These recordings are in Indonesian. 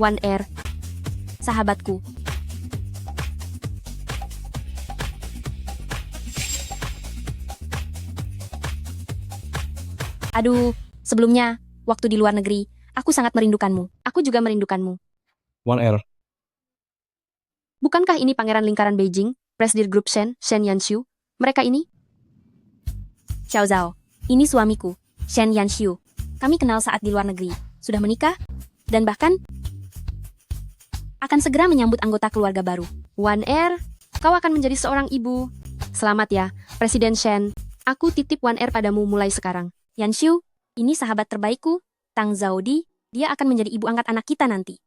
One Air, sahabatku. Aduh, sebelumnya, waktu di luar negeri, aku sangat merindukanmu. Aku juga merindukanmu. One Air. Bukankah ini Pangeran Lingkaran Beijing, Presidir Grup Shen Yanshu? Mereka ini? Xiao Zhao, ini suamiku, Shen Yanshu. Kami kenal saat di luar negeri. Sudah menikah? Dan bahkan akan segera menyambut anggota keluarga baru. One Air, kau akan menjadi seorang ibu. Selamat ya, Presiden Shen. Aku titip One Air padamu mulai sekarang. Yanshu, ini sahabat terbaikku, Tang Zaodi. Dia akan menjadi ibu angkat anak kita nanti.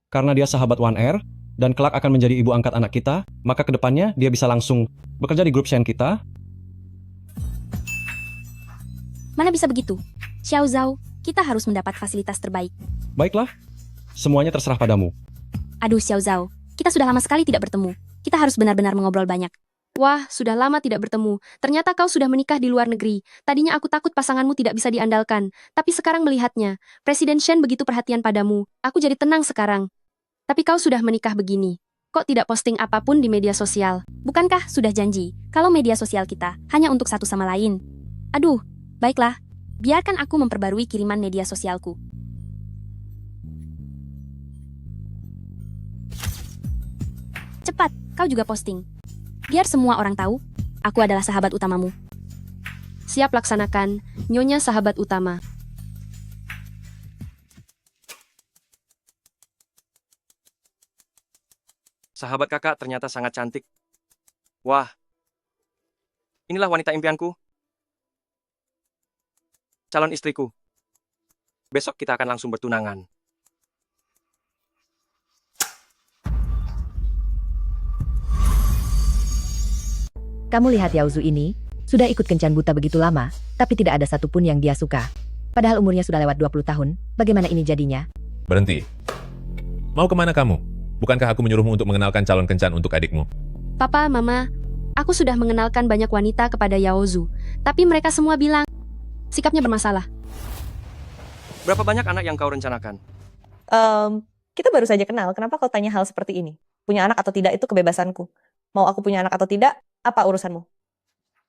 Karena dia sahabat One Air, dan kelak akan menjadi ibu angkat anak kita, maka kedepannya dia bisa langsung bekerja di grup Shen kita. Mana bisa begitu? Xiao Zhao, kita harus mendapat fasilitas terbaik. Baiklah, semuanya terserah padamu. Aduh Xiao Zhao, kita sudah lama sekali tidak bertemu. Kita harus benar-benar mengobrol banyak. Wah, sudah lama tidak bertemu. Ternyata kau sudah menikah di luar negeri. Tadinya aku takut pasanganmu tidak bisa diandalkan. Tapi sekarang melihatnya, Presiden Shen begitu perhatian padamu. Aku jadi tenang sekarang. Tapi kau sudah menikah begini. Kok tidak posting apapun di media sosial? Bukankah sudah janji, kalau media sosial kita hanya untuk satu sama lain? Aduh, baiklah. Biarkan aku memperbarui kiriman media sosialku. Cepat, kau juga posting. Biar semua orang tahu, aku adalah sahabat utamamu. Siap laksanakan, Nyonya sahabat utama. Sahabat kakak ternyata sangat cantik. Wah, inilah wanita impianku. Calon istriku. Besok kita akan langsung bertunangan. Kamu lihat Yaozu ini, sudah ikut kencan buta begitu lama, tapi tidak ada satupun yang dia suka. Padahal umurnya sudah lewat 20 tahun, bagaimana ini jadinya? Berhenti. Mau kemana kamu? Bukankah aku menyuruhmu untuk mengenalkan calon kencan untuk adikmu? Papa, Mama, aku sudah mengenalkan banyak wanita kepada Yaozu, tapi mereka semua bilang sikapnya bermasalah. Berapa banyak anak yang kau rencanakan? Kita baru saja kenal, kenapa kau tanya hal seperti ini? Punya anak atau tidak itu kebebasanku. Mau aku punya anak atau tidak, apa urusanmu?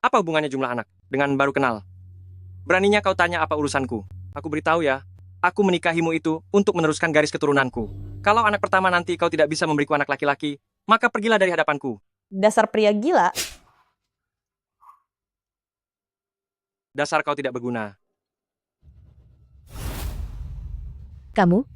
Apa hubungannya jumlah anak dengan baru kenal? Beraninya kau tanya apa urusanku? Aku beritahu ya, aku menikahimu itu untuk meneruskan garis keturunanku. Kalau anak pertama nanti kau tidak bisa memberiku anak laki-laki, maka pergilah dari hadapanku. Dasar pria gila. Dasar kau tidak berguna. Kamu?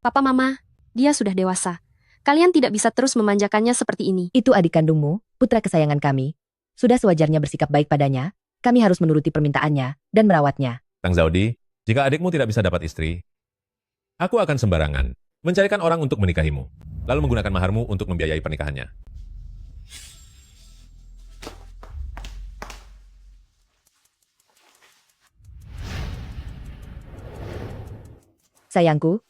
Papa, Mama, dia sudah dewasa. Kalian tidak bisa terus memanjakannya seperti ini. Itu adik kandungmu, putra kesayangan kami. Sudah sewajarnya bersikap baik padanya, kami harus menuruti permintaannya dan merawatnya. Tang Zaudi, jika adikmu tidak bisa dapat istri, aku akan sembarangan mencarikan orang untuk menikahimu, lalu menggunakan maharmu untuk membiayai pernikahannya. Sayangku,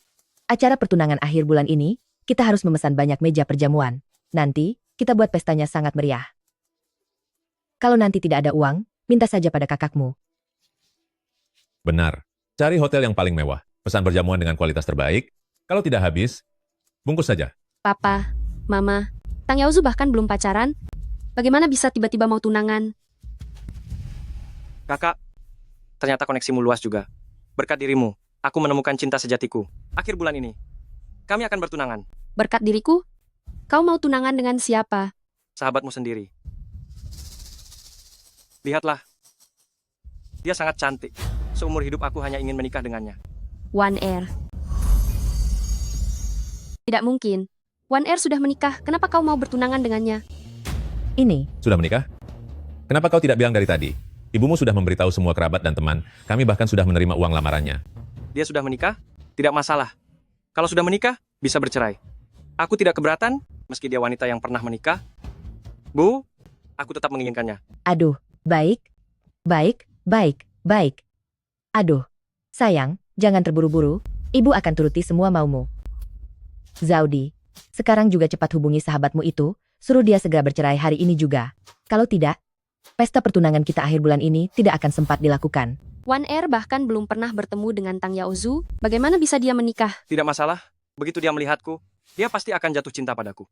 acara pertunangan akhir bulan ini, kita harus memesan banyak meja perjamuan. Nanti, kita buat pestanya sangat meriah. Kalau nanti tidak ada uang, minta saja pada kakakmu. Benar. Cari hotel yang paling mewah, pesan perjamuan dengan kualitas terbaik. Kalau tidak habis, bungkus saja. Papa, Mama, Tang Yaozu bahkan belum pacaran. Bagaimana bisa tiba-tiba mau tunangan? Kakak, ternyata koneksimu luas juga. Berkat dirimu, aku menemukan cinta sejatiku. Akhir bulan ini, kami akan bertunangan. Berkat diriku? Kau mau tunangan dengan siapa? Sahabatmu sendiri. Lihatlah. Dia sangat cantik. Seumur hidup aku hanya ingin menikah dengannya. One Air. Tidak mungkin. One Air sudah menikah, kenapa kau mau bertunangan dengannya? Ini, Sudah menikah? Kenapa kau tidak bilang dari tadi? Ibumu sudah memberitahu semua kerabat dan teman, kami bahkan sudah menerima uang lamarannya. Dia sudah menikah? Tidak masalah. Kalau sudah menikah, bisa bercerai. Aku tidak keberatan, meski dia wanita yang pernah menikah. Bu, aku tetap menginginkannya. aduh, baik, baik, baik, baik. Aduh, sayang, jangan terburu-buru, ibu akan turuti semua maumu. Zaudi, sekarang juga cepat hubungi sahabatmu itu, suruh dia segera bercerai hari ini juga. Kalau tidak, pesta pertunangan kita akhir bulan ini tidak akan sempat dilakukan. Wan Er bahkan belum pernah bertemu dengan Tang Yaozu, bagaimana bisa dia menikah? Tidak masalah, begitu dia melihatku, dia pasti akan jatuh cinta padaku.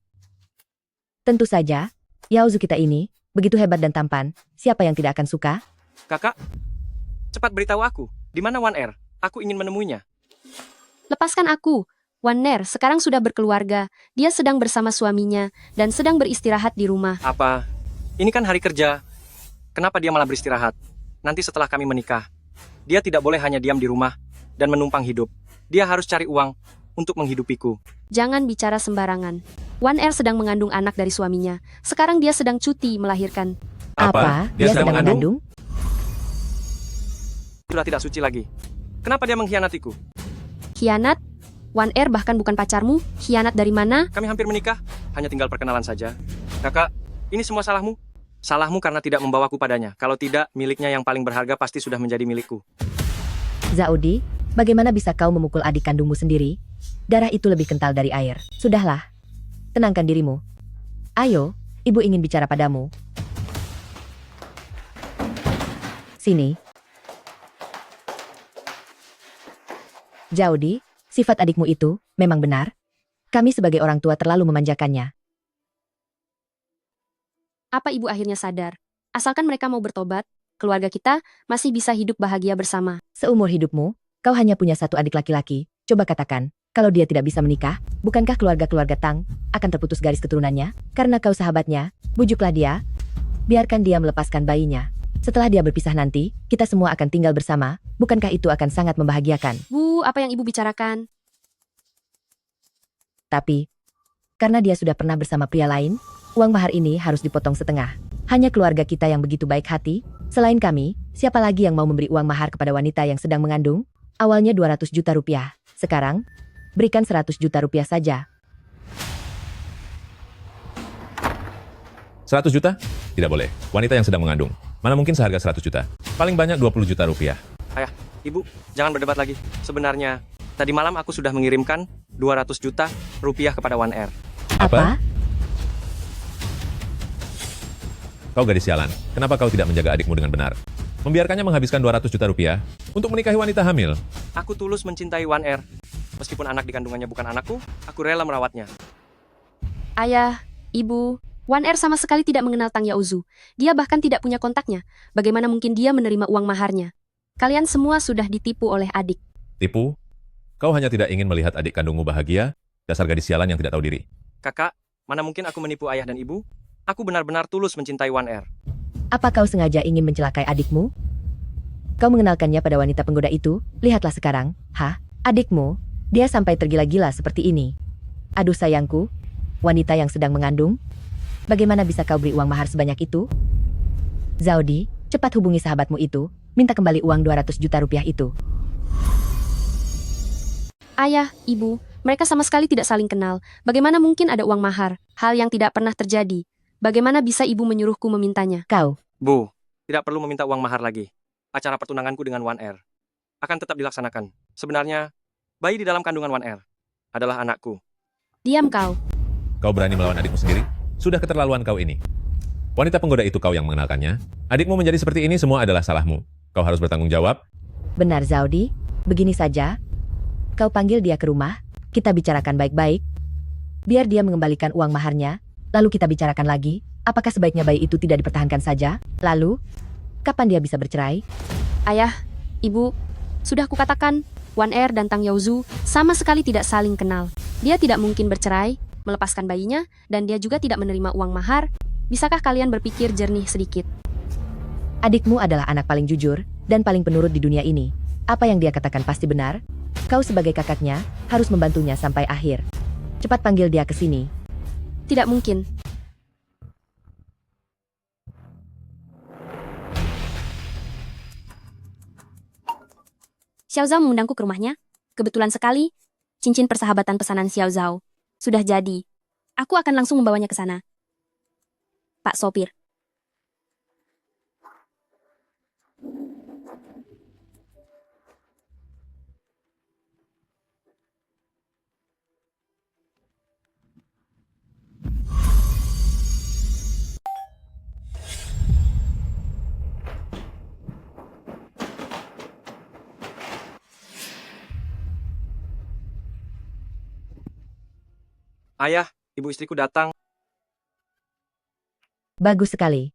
Tentu saja, Yaozu kita ini, begitu hebat dan tampan, siapa yang tidak akan suka? Kakak, cepat beritahu aku, di mana Wan Er? Aku ingin menemuinya. Lepaskan aku. Wan Er sekarang sudah berkeluarga, dia sedang bersama suaminya, dan sedang beristirahat di rumah. Apa? Ini kan hari kerja. Kenapa dia malah beristirahat? Nanti setelah kami menikah, dia tidak boleh hanya diam di rumah dan menumpang hidup. Dia harus cari uang untuk menghidupiku. Jangan bicara sembarangan. Wan Er sedang mengandung anak dari suaminya. Sekarang dia sedang cuti melahirkan. Apa? Dia sedang mengandung? Sudah tidak suci lagi. Kenapa dia mengkhianatiku? Khianat? Wan Er bahkan bukan pacarmu? Khianat dari mana? Kami hampir menikah, hanya tinggal perkenalan saja. Kakak, ini semua salahmu. Salahmu karena tidak membawaku padanya. Kalau tidak, miliknya yang paling berharga pasti sudah menjadi milikku. Zaudi, bagaimana bisa kau memukul adik kandungmu sendiri? Darah itu lebih kental dari air. Sudahlah. Tenangkan dirimu. Ayo, ibu ingin bicara padamu. Sini. Zaudi, sifat adikmu itu memang benar. Kami sebagai orang tua terlalu memanjakannya. Apa ibu akhirnya sadar? Asalkan mereka mau bertobat, keluarga kita masih bisa hidup bahagia bersama. Seumur hidupmu, kau hanya punya satu adik laki-laki. Coba katakan, kalau dia tidak bisa menikah, bukankah keluarga-keluarga Tang akan terputus garis keturunannya? Karena kau sahabatnya, bujuklah dia. Biarkan dia melepaskan bayinya. Setelah dia berpisah nanti, kita semua akan tinggal bersama. Bukankah itu akan sangat membahagiakan? Bu, apa yang ibu bicarakan? Tapi, karena dia sudah pernah bersama pria lain, uang mahar ini harus dipotong setengah. Hanya keluarga kita yang begitu baik hati. Selain kami, siapa lagi yang mau memberi uang mahar kepada wanita yang sedang mengandung? Awalnya 200 juta rupiah. Sekarang, berikan 100 juta rupiah saja. 100 juta? Tidak boleh. Wanita yang sedang mengandung. Mana mungkin seharga 100 juta? Paling banyak 20 juta rupiah. Ayah, ibu, jangan berdebat lagi. Sebenarnya, tadi malam aku sudah mengirimkan 200 juta rupiah kepada Wan Er. Apa? Kau gadis sialan. Kenapa kau tidak menjaga adikmu dengan benar? Membiarkannya menghabiskan 200 juta rupiah untuk menikahi wanita hamil. Aku tulus mencintai Wan Er. Meskipun anak di kandungannya bukan anakku, aku rela merawatnya. Ayah, ibu, Wan Er sama sekali tidak mengenal Tang Yaozu. Dia bahkan tidak punya kontaknya. Bagaimana mungkin dia menerima uang maharnya? Kalian semua sudah ditipu oleh adik. Tipu? Kau hanya tidak ingin melihat adik kandungmu bahagia? Dasar gadis sialan yang tidak tahu diri. Kakak, mana mungkin aku menipu ayah dan ibu? Aku benar-benar tulus mencintai Wan Er. Apa kau sengaja ingin mencelakai adikmu? Kau mengenalkannya pada wanita penggoda itu? Lihatlah sekarang. Hah? Adikmu? Dia sampai tergila-gila seperti ini. Aduh sayangku. Wanita yang sedang mengandung? Bagaimana bisa kau beri uang mahar sebanyak itu? Zaudi, cepat hubungi sahabatmu itu. Minta kembali uang 200 juta rupiah itu. Ayah, ibu, mereka sama sekali tidak saling kenal. Bagaimana mungkin ada uang mahar? Hal yang tidak pernah terjadi. Bagaimana bisa ibu menyuruhku memintanya? Kau, Bu, tidak perlu meminta uang mahar lagi. Acara pertunanganku dengan Wan Er akan tetap dilaksanakan. Sebenarnya, bayi di dalam kandungan Wan Er adalah anakku. Diam kau. Kau berani melawan adikmu sendiri? Sudah keterlaluan kau ini. Wanita penggoda itu kau yang mengenalkannya. Adikmu menjadi seperti ini semua adalah salahmu. Kau harus bertanggung jawab. benar Zaudi. Begini saja. Kau panggil dia ke rumah. Kita bicarakan baik-baik. Biar dia mengembalikan uang maharnya. Lalu kita bicarakan lagi. Apakah sebaiknya bayi itu tidak dipertahankan saja? Lalu, kapan dia bisa bercerai? Ayah, ibu, sudah kukatakan, Wan Er dan Tang Yaozu sama sekali tidak saling kenal. Dia tidak mungkin bercerai, melepaskan bayinya, dan dia juga tidak menerima uang mahar. Bisakah kalian berpikir jernih sedikit? Adikmu adalah anak paling jujur dan paling penurut di dunia ini. Apa yang dia katakan pasti benar. Kau sebagai kakaknya harus membantunya sampai akhir. Cepat panggil dia ke sini. Tidak mungkin. Xiao Zhao mengundangku ke rumahnya. Kebetulan sekali, cincin persahabatan pesanan Xiao Zhao sudah jadi. Aku akan langsung membawanya ke sana. Pak Sopir. Ayah, ibu istriku datang. Bagus sekali.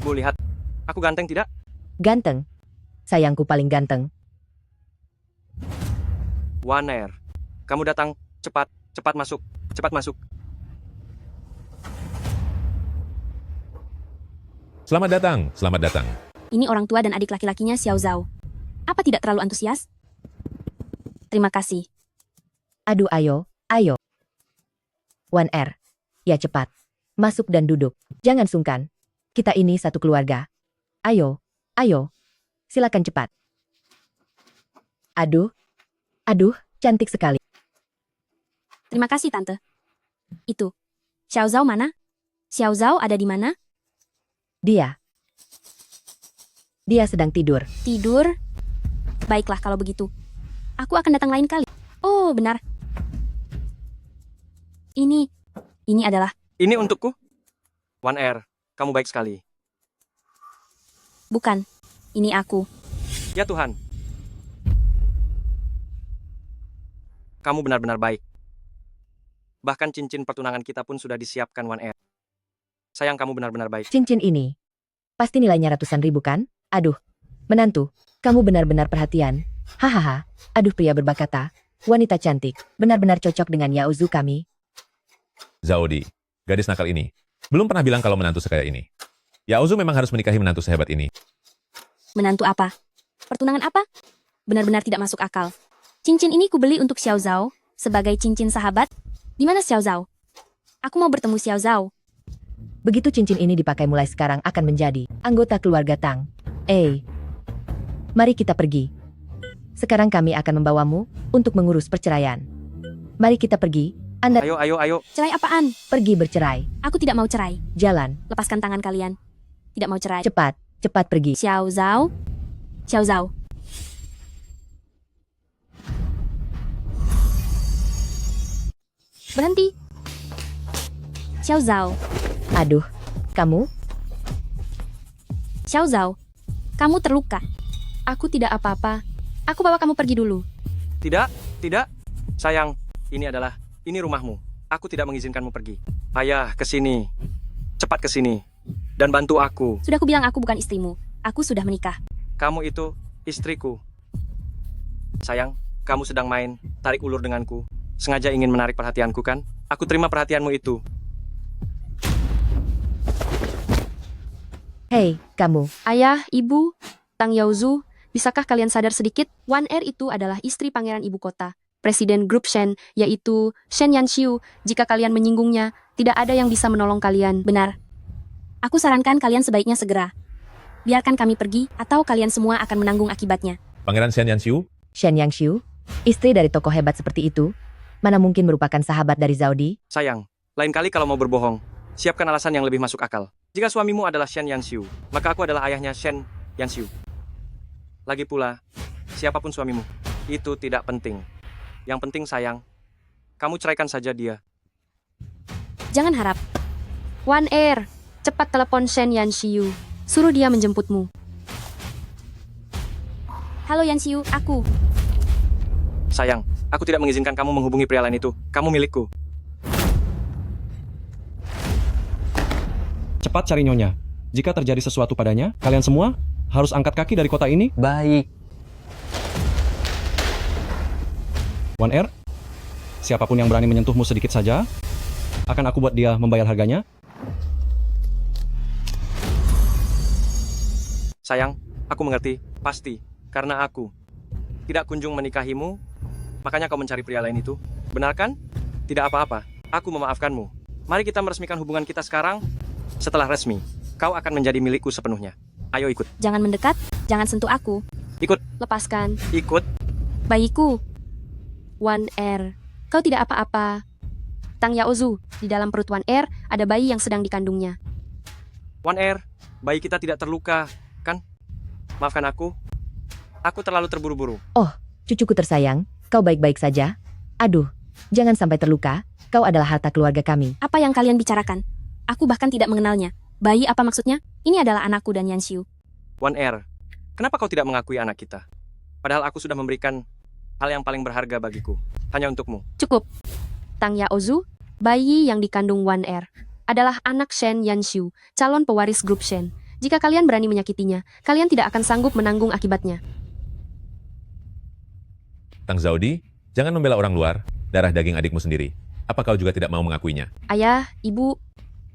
Bu, lihat. Aku ganteng tidak? Ganteng. Sayangku paling ganteng. Waner. Kamu datang. Cepat. Cepat masuk. Cepat masuk. Selamat datang, selamat datang. Ini orang tua dan adik laki-lakinya Xiao Zhao. Apa tidak terlalu antusias? Terima kasih. Aduh ayo, ayo. 1R. Ya cepat. Masuk dan duduk. Jangan sungkan. Kita ini satu keluarga. Ayo, ayo. Silakan cepat. Aduh. Aduh, cantik sekali. Terima kasih, Tante. Itu. Xiao Zhao mana? Xiao Zhao ada di mana? Dia sedang tidur. Tidur? Baiklah kalau begitu. Aku akan datang lain kali. Oh, benar. Ini adalah... Ini untukku. Waner, kamu baik sekali. Bukan. Ini aku. Ya Tuhan. Kamu benar-benar baik. Bahkan cincin pertunangan kita pun sudah disiapkan, Waner. Sayang, kamu benar-benar baik. Cincin ini. Pasti nilainya ratusan ribu kan? Aduh. Menantu, kamu benar-benar perhatian. Hahaha. Aduh pria berbakata. Wanita cantik. Benar-benar cocok dengan Yaozu kami. Zaudi, gadis nakal ini. Belum pernah bilang kalau menantu sekaya ini. Yaozu memang harus menikahi menantu sehebat ini. Menantu apa? Pertunangan apa? Benar-benar tidak masuk akal. Cincin ini kubeli untuk Xiao Zhao sebagai cincin sahabat. Di mana Xiao Zhao? Aku mau bertemu Xiao Zhao. Begitu cincin ini dipakai mulai sekarang akan menjadi anggota keluarga Tang. Mari kita pergi. Sekarang kami akan membawamu untuk mengurus perceraian. Mari kita pergi. Anda Ayo. Cerai apaan? pergi bercerai. Aku tidak mau cerai. Jalan. Lepaskan tangan kalian. Tidak mau cerai. Cepat. Cepat pergi. Xiao Zhao. Xiao Zhao. Berhenti. Xiao Zhao. Aduh. Kamu? Xiao Zhao. Kamu terluka. Aku tidak apa-apa. Aku bawa kamu pergi dulu. Tidak. Sayang, ini rumahmu. Aku tidak mengizinkanmu pergi. Ayah, ke sini. Cepat ke sini. Dan bantu aku. Sudah kubilang aku bukan istrimu. Aku sudah menikah. Kamu itu istriku. Sayang, kamu sedang main tarik ulur denganku. Sengaja ingin menarik perhatianku kan? Aku terima perhatianmu itu. Hei, kamu. Ayah, ibu, Tang Yaozu, bisakah kalian sadar sedikit? 1R itu adalah istri pangeran ibu kota. Presiden grup Shen, yaitu Shen Yanxiu. Jika kalian menyinggungnya, tidak ada yang bisa menolong kalian. Benar. Aku sarankan kalian sebaiknya segera. Biarkan kami pergi, atau kalian semua akan menanggung akibatnya. Pangeran Shen Yanxiu, Shen Yangshu, istri dari tokoh hebat seperti itu, mana mungkin merupakan sahabat dari Zaudi? Sayang, lain kali kalau mau berbohong, siapkan alasan yang lebih masuk akal. Jika suamimu adalah Shen Yanxiu, maka aku adalah ayahnya Shen Yanxiu. Lagi pula, siapapun suamimu, itu tidak penting. Yang penting sayang, kamu ceraikan saja dia. Jangan harap. 1R, cepat telepon Shen Yanxiu. Suruh dia menjemputmu. Halo Yanxiu, aku. Sayang, aku tidak mengizinkan kamu menghubungi pria lain itu. Kamu milikku. Cepat cari nyonya. Jika terjadi sesuatu padanya, kalian semua harus angkat kaki dari kota ini. Baik. 1R, siapapun yang berani menyentuhmu sedikit saja, akan aku buat dia membayar harganya. Sayang, aku mengerti, pasti. Karena aku tidak kunjung menikahimu, makanya kau mencari pria lain itu. Benar kan? Tidak apa-apa, aku memaafkanmu. Mari kita meresmikan hubungan kita sekarang. Setelah resmi, kau akan menjadi milikku sepenuhnya. Ayo ikut. Jangan mendekat, jangan sentuh aku. Ikut. Lepaskan. Ikut. Bayiku. 1R, kau tidak apa-apa. Tang Yaozu, di dalam perut 1R ada bayi yang sedang dikandungnya. 1R, bayi kita tidak terluka, kan? Maafkan aku. Aku terlalu terburu-buru. Cucuku tersayang, kau baik-baik saja? Aduh, jangan sampai terluka. Kau adalah harta keluarga kami. Apa yang kalian bicarakan? Aku bahkan tidak mengenalnya. Bayi apa maksudnya? Ini adalah anakku dan Yanxiu. 1R, kenapa kau tidak mengakui anak kita? Padahal aku sudah memberikan hal yang paling berharga bagiku. Hanya untukmu. Cukup. Tang Yaozu, bayi yang dikandung Wan Er, adalah anak Shen Yanshu, calon pewaris grup Shen. Jika kalian berani menyakitinya, kalian tidak akan sanggup menanggung akibatnya. Tang Zaudi, jangan membela orang luar, darah daging adikmu sendiri. Apa kau juga tidak mau mengakuinya? Ayah, ibu,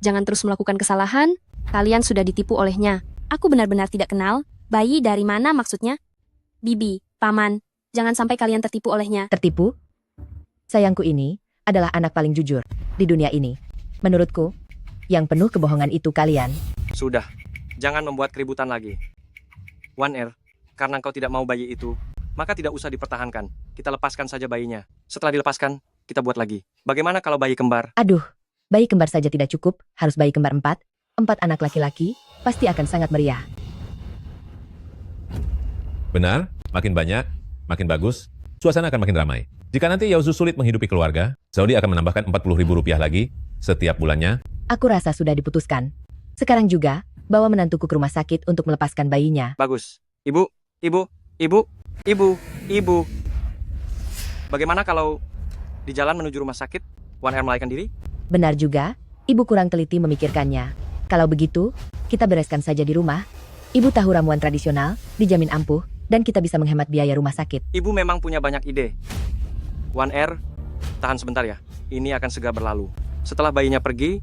jangan terus melakukan kesalahan. Kalian sudah ditipu olehnya. Aku benar-benar tidak kenal. Bayi dari mana maksudnya? Bibi, paman, jangan sampai kalian tertipu olehnya. Tertipu? Sayangku ini adalah anak paling jujur di dunia ini. Menurutku, yang penuh kebohongan itu kalian. Sudah. Jangan membuat keributan lagi. Wan Er, karena kau tidak mau bayi itu, maka tidak usah dipertahankan. Kita lepaskan saja bayinya. Setelah dilepaskan, kita buat lagi. Bagaimana kalau bayi kembar? Aduh, bayi kembar saja tidak cukup, harus bayi kembar 4. 4 anak laki-laki, pasti akan sangat meriah. Benar, makin banyak, makin bagus, suasana akan makin ramai. Jika nanti Yaozu sulit menghidupi keluarga, Zaudi akan menambahkan Rp40.000 lagi setiap bulannya. Aku rasa sudah diputuskan. Sekarang juga, bawa menantuku ke rumah sakit untuk melepaskan bayinya. Bagus. Ibu. Bagaimana kalau di jalan menuju rumah sakit, Wan Er melarikan diri? Benar juga, ibu kurang teliti memikirkannya. Kalau begitu, kita bereskan saja di rumah. Ibu tahu ramuan tradisional, dijamin ampuh, dan kita bisa menghemat biaya rumah sakit. Ibu memang punya banyak ide. Wan Er, tahan sebentar ya. Ini akan segera berlalu. Setelah bayinya pergi,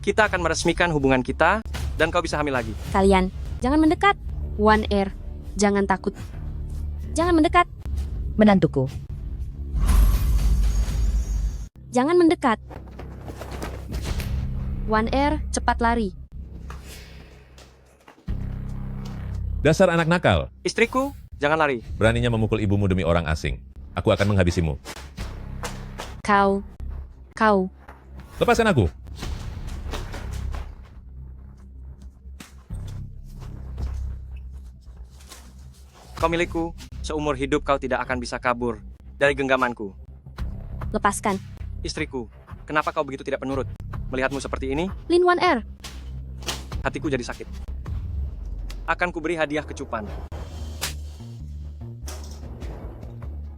kita akan meresmikan hubungan kita, dan kau bisa hamil lagi. Kalian, jangan mendekat. Wan Er, jangan takut. Jangan mendekat. Menantuku, Jangan mendekat. Wan Er, cepat lari. Dasar anak nakal, Istriku, jangan lari. beraninya memukul ibumu demi orang asing. Aku akan menghabisimu. Kau. Lepaskan aku. Kau milikku, seumur hidup kau tidak akan bisa kabur dari genggamanku. Lepaskan. Istriku, kenapa kau begitu tidak penurut? Melihatmu seperti ini, Lin Wan Er. hatiku jadi sakit. Akan kuberi hadiah kecupan.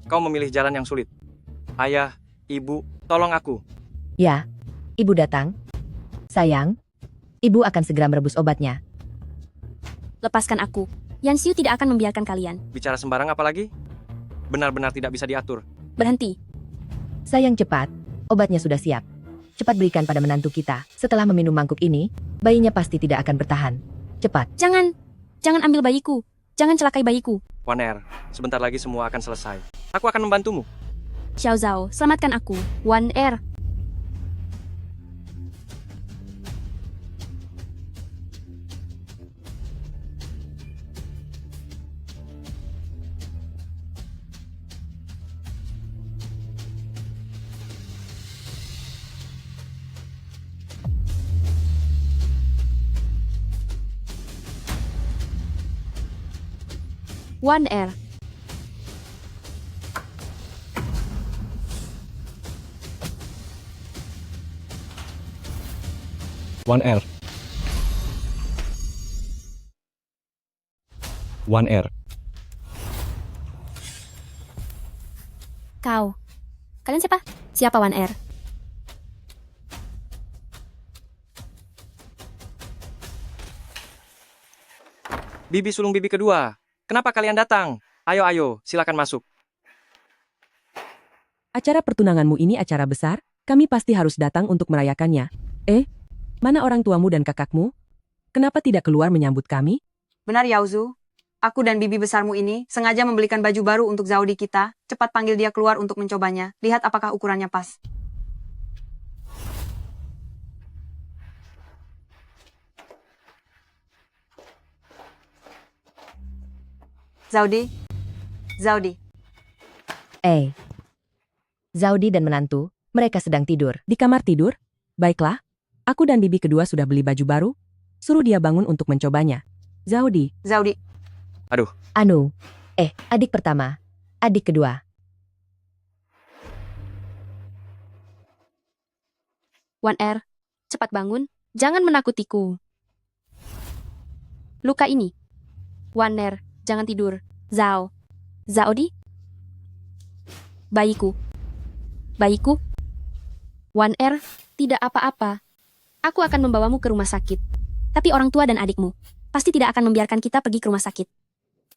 Kau memilih jalan yang sulit. Ayah, ibu, tolong aku. ya, ibu datang. Sayang, ibu akan segera merebus obatnya. Lepaskan aku. Yanxiu tidak akan membiarkan kalian. Bicara sembarang apa lagi? Benar-benar tidak bisa diatur. Berhenti. Sayang cepat, obatnya sudah siap. Cepat berikan pada menantu kita. Setelah meminum mangkuk ini, bayinya pasti tidak akan bertahan. Cepat. Jangan ambil bayiku. Jangan celakai bayiku. Wan Er, sebentar lagi semua akan selesai. Aku akan membantumu. Xiao Zhao, selamatkan aku. Wan Er. Wan Er. Wan Er. Wan Er. Kau. Kalian siapa? Siapa Wan Er? Bibi sulung bibi kedua. Kenapa kalian datang? Ayo, silakan masuk. Acara pertunanganmu ini acara besar, kami pasti harus datang untuk merayakannya. Mana orang tuamu dan kakakmu? Kenapa tidak keluar menyambut kami? Benar Yaozu. Aku dan bibi besarmu ini sengaja membelikan baju baru untuk Zaudi kita. Cepat panggil dia keluar untuk mencobanya. Lihat apakah ukurannya pas. Zaudi. Zaudi dan menantu, mereka sedang tidur. Di kamar tidur? Baiklah, aku dan bibi kedua sudah beli baju baru. Suruh dia bangun untuk mencobanya. Zaudi, Anu, adik pertama, adik kedua. Wan Er, cepat bangun. Jangan menakutiku. Luka ini. Wan Er, jangan tidur. Zaudi? Bayiku. Bayiku. Wan Er, tidak apa-apa. Aku akan membawamu ke rumah sakit. Tapi orang tua dan adikmu pasti tidak akan membiarkan kita pergi ke rumah sakit.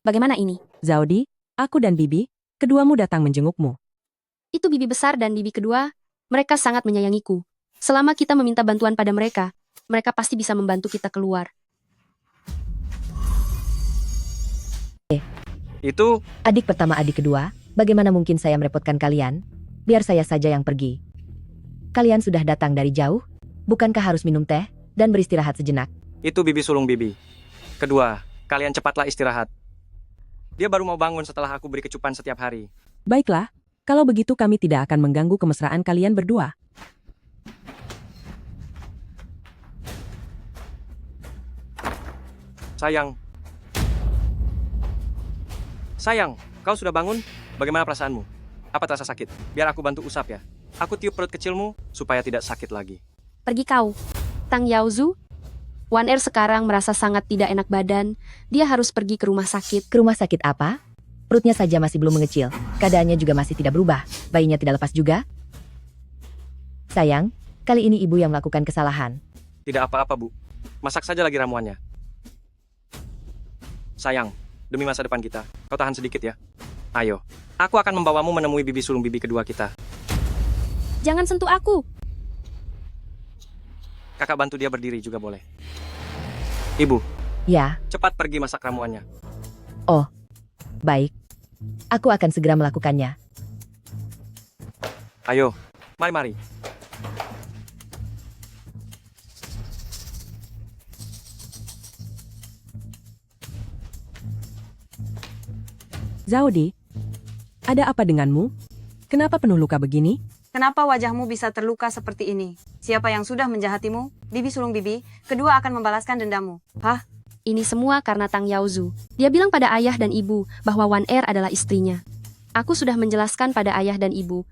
Bagaimana ini? Zaudi, aku dan Bibi, keduamu datang menjengukmu. Itu bibi besar dan bibi kedua, mereka sangat menyayangiku. Selama kita meminta bantuan pada mereka, mereka pasti bisa membantu kita keluar. Itu, Adik pertama, adik kedua, bagaimana mungkin saya merepotkan kalian? Biar saya saja yang pergi. Kalian sudah datang dari jauh, bukankah harus minum teh dan beristirahat sejenak? itu bibi sulung bibi. Kedua, kalian cepatlah istirahat. Dia baru mau bangun setelah aku beri kecupan setiap hari. Baiklah, kalau begitu kami tidak akan mengganggu kemesraan kalian berdua. Sayang. Sayang, kau sudah bangun? Bagaimana perasaanmu? Apa terasa sakit? Biar aku bantu usap ya. Aku tiup perut kecilmu supaya tidak sakit lagi. Pergi kau. Tang Yaozu. Wan Er sekarang merasa sangat tidak enak badan. Dia harus pergi ke rumah sakit. Ke rumah sakit apa? Perutnya saja masih belum mengecil. Keadaannya juga masih tidak berubah. Bayinya tidak lepas juga. Sayang, kali ini ibu yang melakukan kesalahan. Tidak apa-apa, Bu. Masak saja lagi ramuannya. Sayang, demi masa depan kita, kau tahan sedikit ya. Ayo, aku akan membawamu menemui bibi sulung bibi kedua kita. Jangan sentuh aku. Kakak bantu dia berdiri juga boleh. Ibu, Ya, cepat pergi masak ramuannya. baik. Aku akan segera melakukannya. Ayo, mari-mari. Zaudi, ada apa denganmu? Kenapa penuh luka begini? Kenapa wajahmu bisa terluka seperti ini? Siapa yang sudah menjahatimu? Bibi sulung bibi, kedua akan membalaskan dendamu. Hah? Ini semua karena Tang Yaozu. Dia bilang pada ayah dan ibu bahwa Wan Er adalah istrinya. Aku sudah menjelaskan pada ayah dan ibu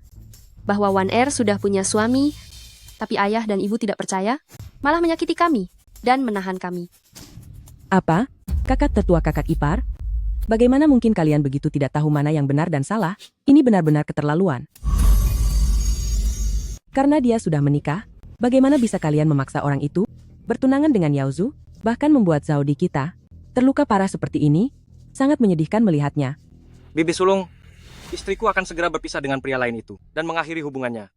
bahwa Wan Er sudah punya suami, tapi ayah dan ibu tidak percaya, malah menyakiti kami dan menahan kami. Apa? Kakak tetua kakak ipar? Bagaimana mungkin kalian begitu tidak tahu mana yang benar dan salah? Ini benar-benar keterlaluan. Karena dia sudah menikah, bagaimana bisa kalian memaksa orang itu bertunangan dengan Yaozu, bahkan membuat Zaudi kita terluka parah seperti ini? Sangat menyedihkan melihatnya. Bibi sulung, istriku akan segera berpisah dengan pria lain itu dan mengakhiri hubungannya.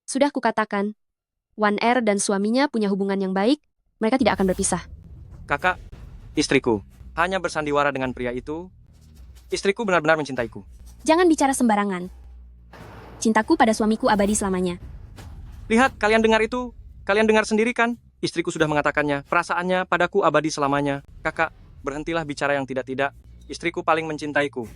Sudah kukatakan, Wan Er dan suaminya punya hubungan yang baik, mereka tidak akan berpisah. Kakak, istriku, hanya bersandiwara dengan pria itu. Istriku benar-benar mencintaiku. Jangan bicara sembarangan. Cintaku pada suamiku abadi selamanya. Lihat, kalian dengar itu? Kalian dengar sendiri kan? Istriku sudah mengatakannya, perasaannya padaku abadi selamanya. Kakak, berhentilah bicara yang tidak-tidak. Istriku paling mencintaiku.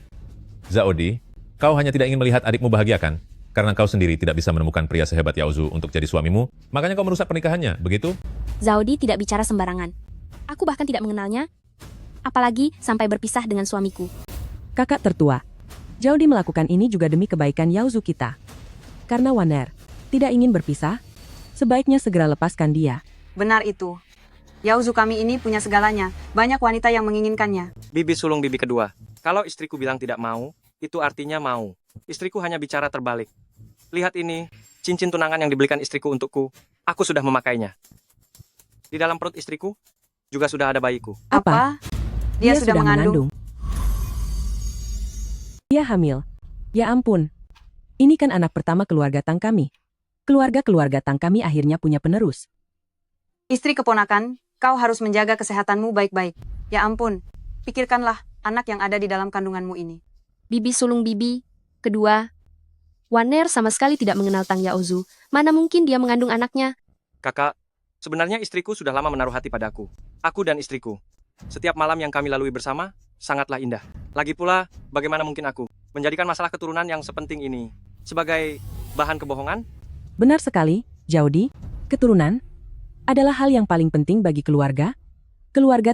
Zaudi, kau hanya tidak ingin melihat adikmu bahagia kan? Karena kau sendiri tidak bisa menemukan pria sehebat Yaozu untuk jadi suamimu, makanya kau merusak pernikahannya, begitu? Zaudi tidak bicara sembarangan. Aku bahkan tidak mengenalnya, apalagi sampai berpisah dengan suamiku. Kakak tertua, Zaudi melakukan ini juga demi kebaikan Yaozu kita. Karena Wan Er tidak ingin berpisah, sebaiknya segera lepaskan dia. Benar itu. Yaozu kami ini punya segalanya. Banyak wanita yang menginginkannya. Bibi sulung bibi kedua. Kalau istriku bilang tidak mau, itu artinya mau. Istriku hanya bicara terbalik. Lihat ini, cincin tunangan yang dibelikan istriku untukku. Aku sudah memakainya. Di dalam perut istriku, juga sudah ada bayiku. Apa? Dia sudah mengandung. Dia hamil. Ya ampun. Ini kan anak pertama keluarga Tang kami. Keluarga-keluarga Tang kami akhirnya punya penerus. Istri keponakan, kau harus menjaga kesehatanmu baik-baik. Ya ampun, pikirkanlah anak yang ada di dalam kandunganmu ini. Bibi sulung bibi. Kedua, Wan Er sama sekali tidak mengenal Tang Yaozu. Mana mungkin dia mengandung anaknya? Kakak, sebenarnya istriku sudah lama menaruh hati padaku. Aku dan istriku. Setiap malam yang kami lalui bersama, sangatlah indah. Lagi pula, bagaimana mungkin aku menjadikan masalah keturunan yang sepenting ini sebagai bahan kebohongan? Benar sekali, Zaudi. Keturunan adalah hal yang paling penting bagi keluarga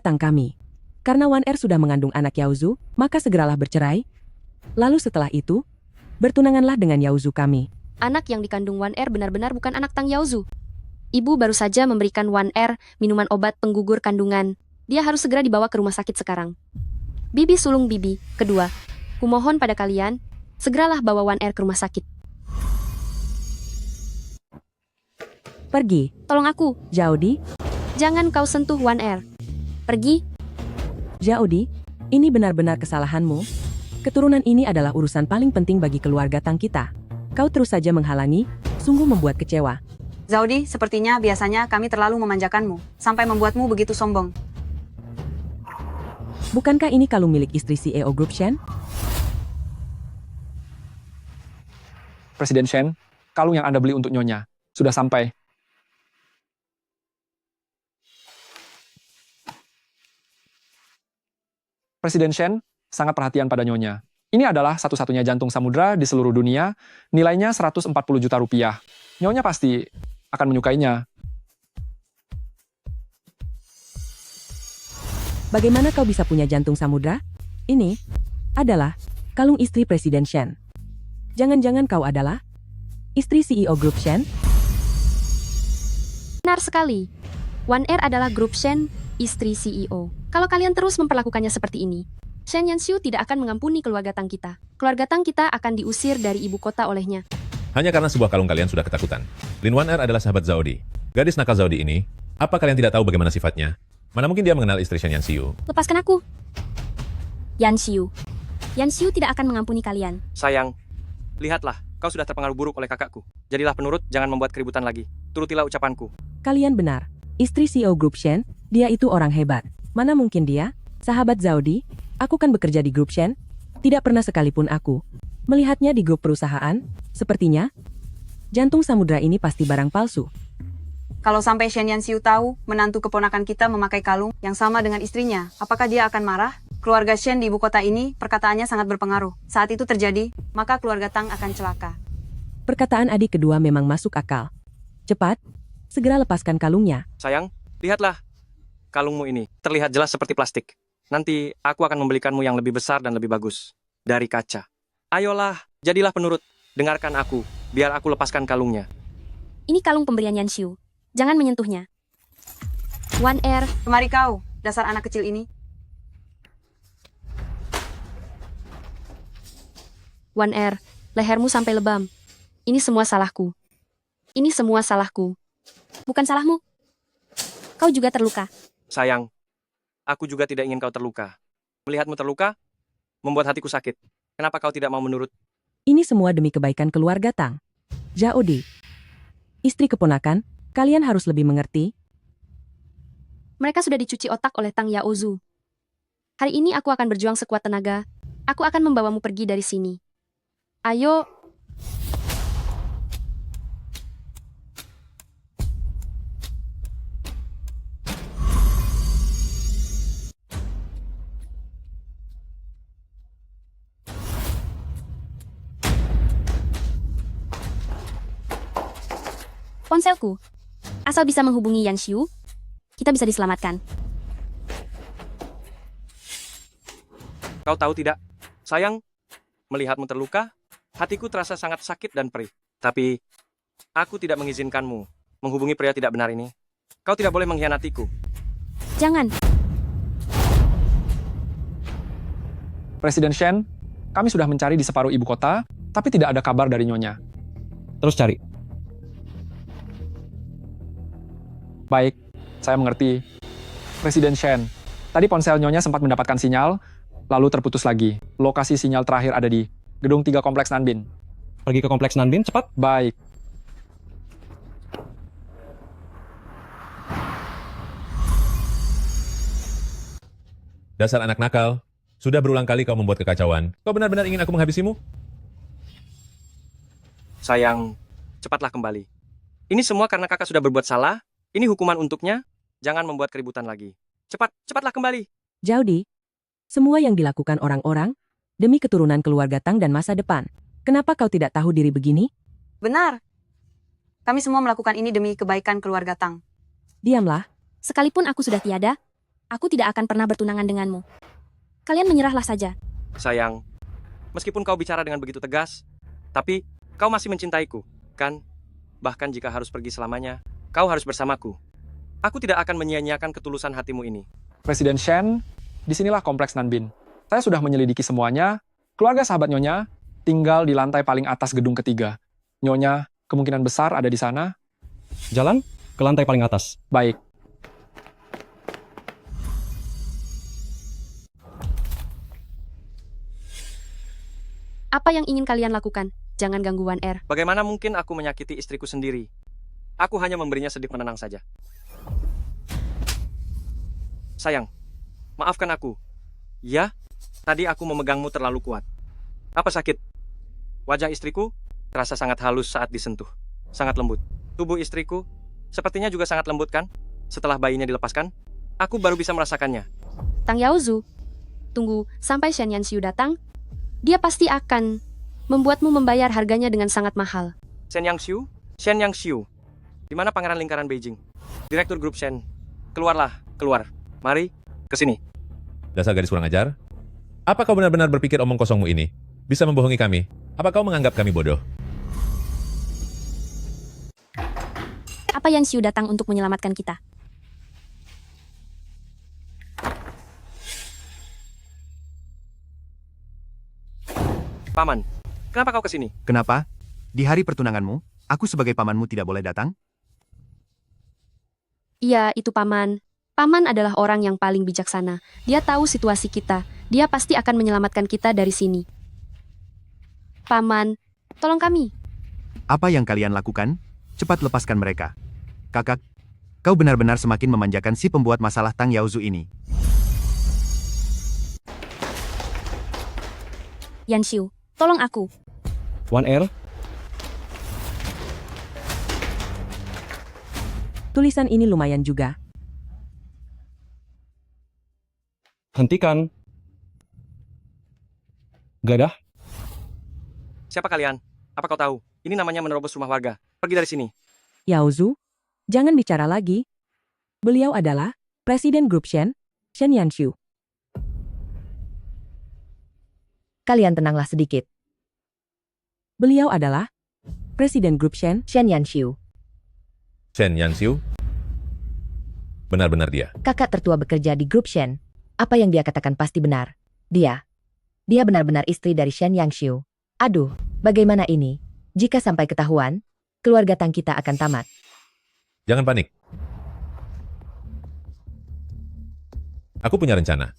Tang kami. Karena Wan Er sudah mengandung anak Yaozu, maka segeralah bercerai. Lalu setelah itu, bertunanganlah dengan Yaozu kami. Anak yang dikandung Wan Er benar-benar bukan anak Tang Yaozu. Ibu baru saja memberikan Wan Er minuman obat penggugur kandungan. Dia harus segera dibawa ke rumah sakit sekarang. Bibi sulung bibi. Kedua, kumohon pada kalian, Segeralah bawa Wan Er ke rumah sakit. Pergi. Tolong aku. Jaudi, Jangan kau sentuh Wan Er. Pergi. Jaudi, ini benar-benar kesalahanmu. Keturunan ini adalah urusan paling penting bagi keluarga Tang kita. Kau terus saja menghalangi, sungguh membuat kecewa. Zaudi, sepertinya biasanya kami terlalu memanjakanmu, sampai membuatmu begitu sombong. Bukankah ini kalung milik istri CEO Group Shen? Presiden Shen, kalung yang Anda beli untuk Nyonya sudah sampai. Presiden Shen sangat perhatian pada Nyonya. Ini adalah satu-satunya jantung samudra di seluruh dunia, nilainya 140 juta rupiah. Nyonya pasti akan menyukainya. Bagaimana kau bisa punya jantung samudra? Ini adalah kalung istri Presiden Shen. Jangan-jangan kau adalah istri CEO Group Shen? Benar sekali. Wan Er adalah grup Shen, istri CEO. Kalau kalian terus memperlakukannya seperti ini, Shen Yanxiu tidak akan mengampuni keluarga Tang kita. Keluarga Tang kita akan diusir dari ibu kota olehnya. Hanya karena sebuah kalung kalian sudah ketakutan. Lin Wan Er adalah sahabat Zaudi. Gadis nakal Zaudi ini, apa kalian tidak tahu bagaimana sifatnya? Mana mungkin dia mengenal istri Shen Yanxiu? Lepaskan aku. Yanxiu. Yanxiu tidak akan mengampuni kalian. Sayang, lihatlah, kau sudah terpengaruh buruk oleh kakakku. Jadilah penurut, jangan membuat keributan lagi. Turutilah ucapanku. Kalian benar. Istri CEO Group Shen, dia itu orang hebat. Mana mungkin dia, sahabat Zaudi, aku kan bekerja di Group Shen. Tidak pernah sekalipun aku melihatnya di grup perusahaan. Sepertinya, jantung samudra ini pasti barang palsu. Kalau sampai Shen Yanxiu tahu menantu keponakan kita memakai kalung yang sama dengan istrinya, apakah dia akan marah? Keluarga Shen di ibu kota ini, perkataannya sangat berpengaruh. Saat itu terjadi, maka keluarga Tang akan celaka. Perkataan adik kedua memang masuk akal. Cepat, segera lepaskan kalungnya. Sayang, lihatlah. Kalungmu ini terlihat jelas seperti plastik. Nanti aku akan membelikanmu yang lebih besar dan lebih bagus. Dari kaca. Ayolah, jadilah penurut. Dengarkan aku, biar aku lepaskan kalungnya. Ini kalung pemberian Yanxiu. Jangan menyentuhnya. Wan Er, Kemari kau, dasar anak kecil ini. Wan Er, lehermu sampai lebam. Ini semua salahku. Ini semua salahku. Bukan salahmu. Kau juga terluka. Sayang, aku juga tidak ingin kau terluka. Melihatmu terluka, membuat hatiku sakit. Kenapa kau tidak mau menurut? Ini semua demi kebaikan keluarga Tang. Jaodi, istri keponakan, kalian harus lebih mengerti. Mereka sudah dicuci otak oleh Tang Yaozu. Hari ini aku akan berjuang sekuat tenaga. Aku akan membawamu pergi dari sini. Ayo. Ponselku. Asal bisa menghubungi Yanxiu, kita bisa diselamatkan. Kau tahu tidak? Sayang, melihatmu terluka, hatiku terasa sangat sakit dan perih. Tapi, aku tidak mengizinkanmu menghubungi pria tidak benar ini. Kau tidak boleh mengkhianatiku. Jangan. Presiden Shen, kami sudah mencari di separuh ibu kota, tapi tidak ada kabar dari Nyonya. Terus cari. Baik, saya mengerti. Presiden Shen, tadi ponsel Nyonya sempat mendapatkan sinyal, lalu terputus lagi. Lokasi sinyal terakhir ada di Gedung 3 Kompleks Nanbin. Pergi ke kompleks Nanbin, cepat. Baik. Dasar anak nakal. Sudah berulang kali kau membuat kekacauan. Kau benar-benar ingin aku menghabisimu? Sayang, cepatlah kembali. Ini semua karena kakak sudah berbuat salah. Ini hukuman untuknya. Jangan membuat keributan lagi. Cepatlah kembali. Jaudi, semua yang dilakukan orang-orang demi keturunan keluarga Tang dan masa depan. Kenapa kau tidak tahu diri begini? Benar. Kami semua melakukan ini demi kebaikan keluarga Tang. Diamlah. Sekalipun aku sudah tiada, aku tidak akan pernah bertunangan denganmu. Kalian menyerahlah saja. Sayang, meskipun kau bicara dengan begitu tegas, tapi kau masih mencintaiku, kan? Bahkan jika harus pergi selamanya, kau harus bersamaku. Aku tidak akan menyia-nyiakan ketulusan hatimu ini. Presiden Shen, disinilah Kompleks Nanbin. Saya sudah menyelidiki semuanya. Keluarga sahabat Nyonya tinggal di lantai paling atas gedung ketiga. Nyonya kemungkinan besar ada di sana. Jalan ke lantai paling atas. Baik. Apa yang ingin kalian lakukan? Jangan ganggu One Air. Bagaimana mungkin aku menyakiti istriku sendiri? Aku hanya memberinya sedik menenang saja. Sayang, maafkan aku. Ya, tadi aku memegangmu terlalu kuat. Apa sakit? Wajah istriku terasa sangat halus saat disentuh. Sangat lembut. Tubuh istriku sepertinya juga sangat lembut kan? Setelah bayinya dilepaskan, aku baru bisa merasakannya. Tang Yaozu, tunggu sampai Shen Yanxiu datang. Dia pasti akan membuatmu membayar harganya dengan sangat mahal. Shen Yanxiu? Shen Yanxiu. Di mana Pangeran Lingkaran Beijing? Direktur Grup Shen. Keluarlah, keluar. Mari, ke sini. Dasar gadis kurang ajar. Apa kau benar-benar berpikir omong kosongmu ini bisa membohongi kami? Apa kau menganggap kami bodoh? Apa Yanxiu datang untuk menyelamatkan kita? Paman, kenapa kau ke sini? Kenapa? Di hari pertunanganmu, aku sebagai pamanmu tidak boleh datang? Iya, itu Paman. Paman adalah orang yang paling bijaksana. Dia tahu situasi kita. Dia pasti akan menyelamatkan kita dari sini. Paman, tolong kami. Apa yang kalian lakukan? Cepat lepaskan mereka. Kakak, kau benar-benar semakin memanjakan si pembuat masalah Tang Yaozu ini. Yanxiu, tolong aku. One Air, Tulisan ini lumayan juga. hentikan. Geledah, Siapa kalian? Apa kau tahu? Ini namanya menerobos rumah warga. Pergi dari sini. Yaozu, jangan bicara lagi. Beliau adalah Presiden Grup Shen, Shen Yanxiu. Kalian tenanglah sedikit. Beliau adalah Presiden Grup Shen, Shen Yanxiu, Shen Yanxiu? Benar-benar dia. kakak tertua bekerja di Grup Shen. Apa yang dia katakan pasti benar. Dia benar-benar istri dari Shen Yanxiu. Aduh, bagaimana ini? Jika sampai ketahuan, keluarga Tang kita akan tamat. Jangan panik. Aku punya rencana.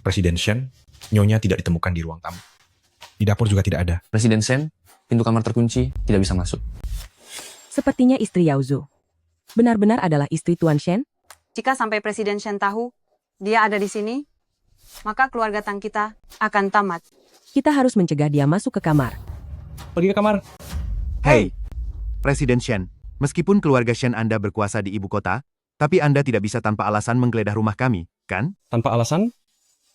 Presiden Shen, Nyonya tidak ditemukan di ruang tamu. Di dapur juga tidak ada. Presiden Shen, pintu kamar terkunci, tidak bisa masuk. Sepertinya istri Yaozu. Benar-benar adalah istri Tuan Shen? Jika sampai Presiden Shen tahu dia ada di sini, maka keluarga Tang kita akan tamat. Kita harus mencegah dia masuk ke kamar. pergi ke kamar. Hei, Presiden Shen, meskipun keluarga Shen Anda berkuasa di ibu kota, tapi Anda tidak bisa tanpa alasan menggeledah rumah kami, kan? Tanpa alasan,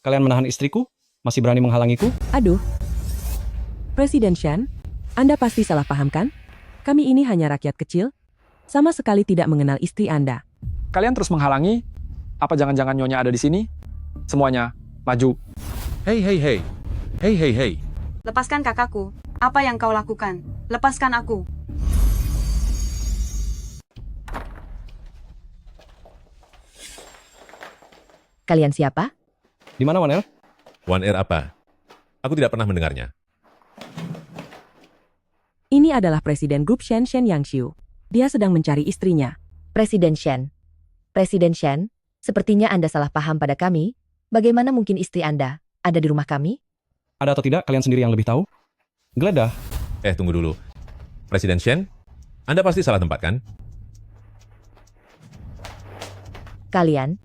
kalian menahan istriku? Masih berani menghalangiku? Aduh. Presiden Shen, Anda pasti salah paham kan? Kami ini hanya rakyat kecil, sama sekali tidak mengenal istri Anda. Kalian terus menghalangi? Apa jangan-jangan Nyonya ada di sini? Semuanya, maju. Hei, hei, hei. Hei, hei, hei. Lepaskan kakakku. Apa yang kau lakukan? Lepaskan aku. Kalian siapa? Di mana One Air? One Air apa? Aku tidak pernah mendengarnya. Ini adalah Presiden Grup Shen, Shen Yanxiu. Dia sedang mencari istrinya. Presiden Shen. Presiden Shen, sepertinya Anda salah paham pada kami. Bagaimana mungkin istri Anda ada di rumah kami? Ada atau tidak, kalian sendiri yang lebih tahu. Geledah. Tunggu dulu. Presiden Shen, Anda pasti salah tempat kan? Kalian,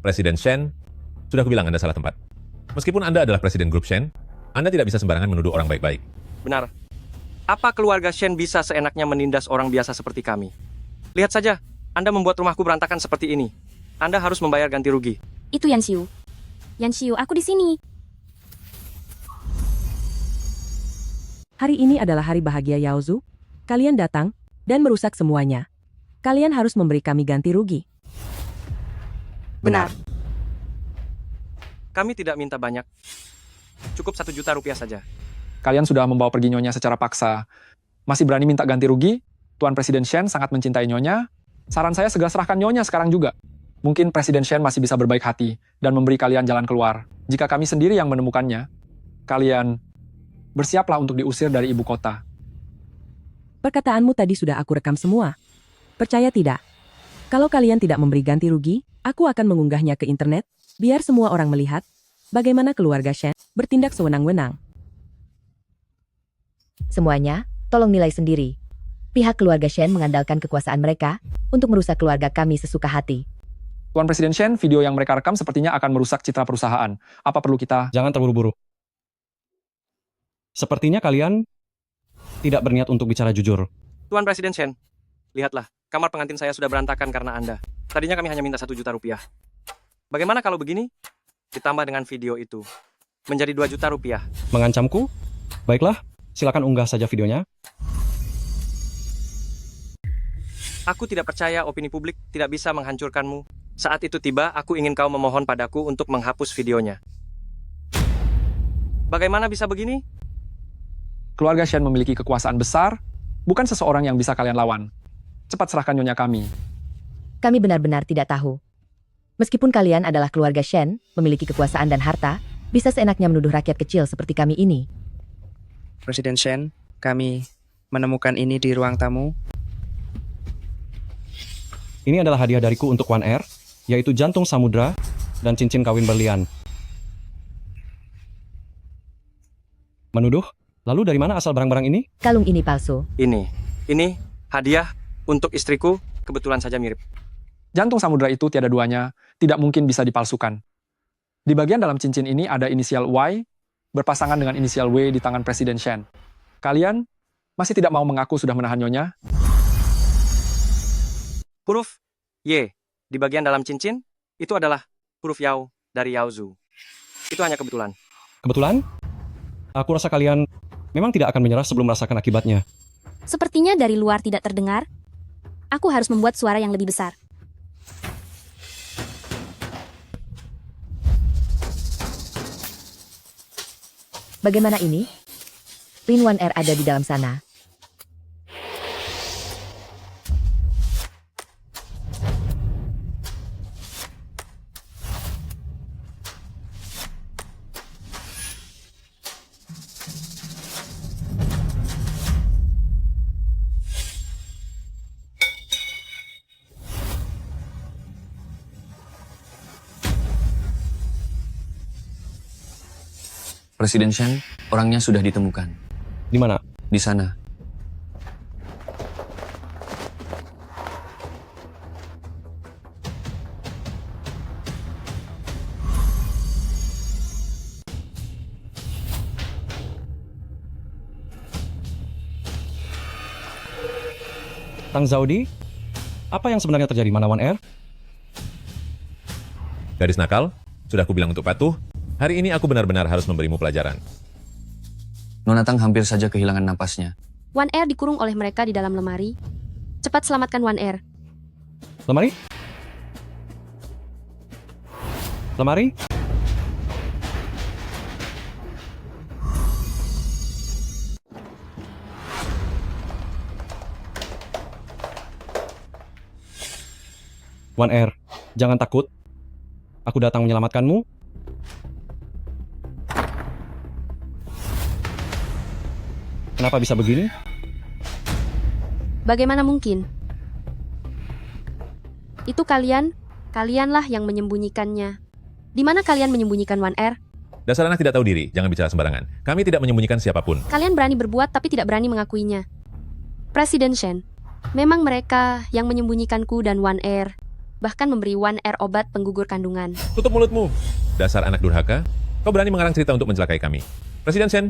Presiden Shen, sudah kubilang Anda salah tempat. Meskipun Anda adalah Presiden Grup Shen, Anda tidak bisa sembarangan menuduh orang baik-baik. Benar. Apa keluarga Shen bisa seenaknya menindas orang biasa seperti kami? Lihat saja, Anda membuat rumahku berantakan seperti ini. Anda harus membayar ganti rugi. Itu Yan Xiu. Yan Xiu, aku di sini. Hari ini adalah hari bahagia Yaozu. Kalian datang dan merusak semuanya. Kalian harus memberi kami ganti rugi. Benar. Kami tidak minta banyak. Cukup 1 juta rupiah saja. Kalian sudah membawa pergi Nyonya secara paksa. Masih berani minta ganti rugi? Tuan Presiden Shen sangat mencintai Nyonya. Saran saya segera serahkan Nyonya sekarang juga. Mungkin Presiden Shen masih bisa berbaik hati dan memberi kalian jalan keluar. Jika kami sendiri yang menemukannya, kalian bersiaplah untuk diusir dari ibu kota. Perkataanmu tadi sudah aku rekam semua. Percaya tidak? Kalau kalian tidak memberi ganti rugi, aku akan mengunggahnya ke internet, biar semua orang melihat bagaimana keluarga Shen bertindak sewenang-wenang. Semuanya, tolong nilai sendiri. Pihak keluarga Shen mengandalkan kekuasaan mereka untuk merusak keluarga kami sesuka hati. Tuan Presiden Shen, video yang mereka rekam sepertinya akan merusak citra perusahaan. Apa perlu kita... Jangan terburu-buru. Sepertinya kalian tidak berniat untuk bicara jujur. Tuan Presiden Shen, lihatlah, kamar pengantin saya sudah berantakan karena Anda. Tadinya kami hanya minta 1 juta rupiah. Bagaimana kalau begini? Ditambah dengan video itu. Menjadi 2 juta rupiah. Mengancamku? Baiklah, silakan unggah saja videonya. Aku tidak percaya opini publik tidak bisa menghancurkanmu. Saat itu tiba, aku ingin kau memohon padaku untuk menghapus videonya. Bagaimana bisa begini? Keluarga Shen memiliki kekuasaan besar, bukan seseorang yang bisa kalian lawan. Cepat serahkan Nyonya kami. Kami benar-benar tidak tahu. Meskipun kalian adalah keluarga Shen, memiliki kekuasaan dan harta, bisa seenaknya menuduh rakyat kecil seperti kami ini. Presiden Shen, kami menemukan ini di ruang tamu. Ini adalah hadiah dariku untuk One Air, yaitu jantung samudra dan cincin kawin berlian. Menuduh? Lalu dari mana asal barang-barang ini? Kalung ini palsu. Ini hadiah untuk istriku, kebetulan saja mirip. Jantung samudra itu tiada duanya, tidak mungkin bisa dipalsukan. Di bagian dalam cincin ini ada inisial Y, berpasangan dengan inisial W di tangan Presiden Shen. Kalian masih tidak mau mengaku sudah menahan Nyonya? Huruf Y di bagian dalam cincin, itu adalah huruf Yao dari Yaozu. Itu hanya kebetulan. Kebetulan? Aku rasa kalian memang tidak akan menyerah sebelum merasakan akibatnya. Sepertinya dari luar tidak terdengar. Aku harus membuat suara yang lebih besar. Bagaimana ini? Pin One Air ada di dalam sana. Presiden Shen, orangnya sudah ditemukan. Di mana? Di sana. Tang Zaudi, apa yang sebenarnya terjadi? Mana One Air? Gadis nakal, sudah kubilang untuk patuh. Hari ini aku benar-benar harus memberimu pelajaran. Nona Tang hampir saja kehilangan napasnya. One Air dikurung oleh mereka di dalam lemari. Cepat selamatkan One Air. Lemari? Lemari? One Air, jangan takut. Aku datang menyelamatkanmu. Kenapa bisa begini? Bagaimana mungkin? Itu kalianlah yang menyembunyikannya. Di mana kalian menyembunyikan One Air? Dasar anak tidak tahu diri, jangan bicara sembarangan. Kami tidak menyembunyikan siapapun. Kalian berani berbuat tapi tidak berani mengakuinya. Presiden Shen, memang mereka yang menyembunyikanku dan One Air. Bahkan memberi One Air obat penggugur kandungan. Tutup mulutmu. Dasar anak durhaka, kau berani mengarang cerita untuk mencelakai kami. Presiden Shen,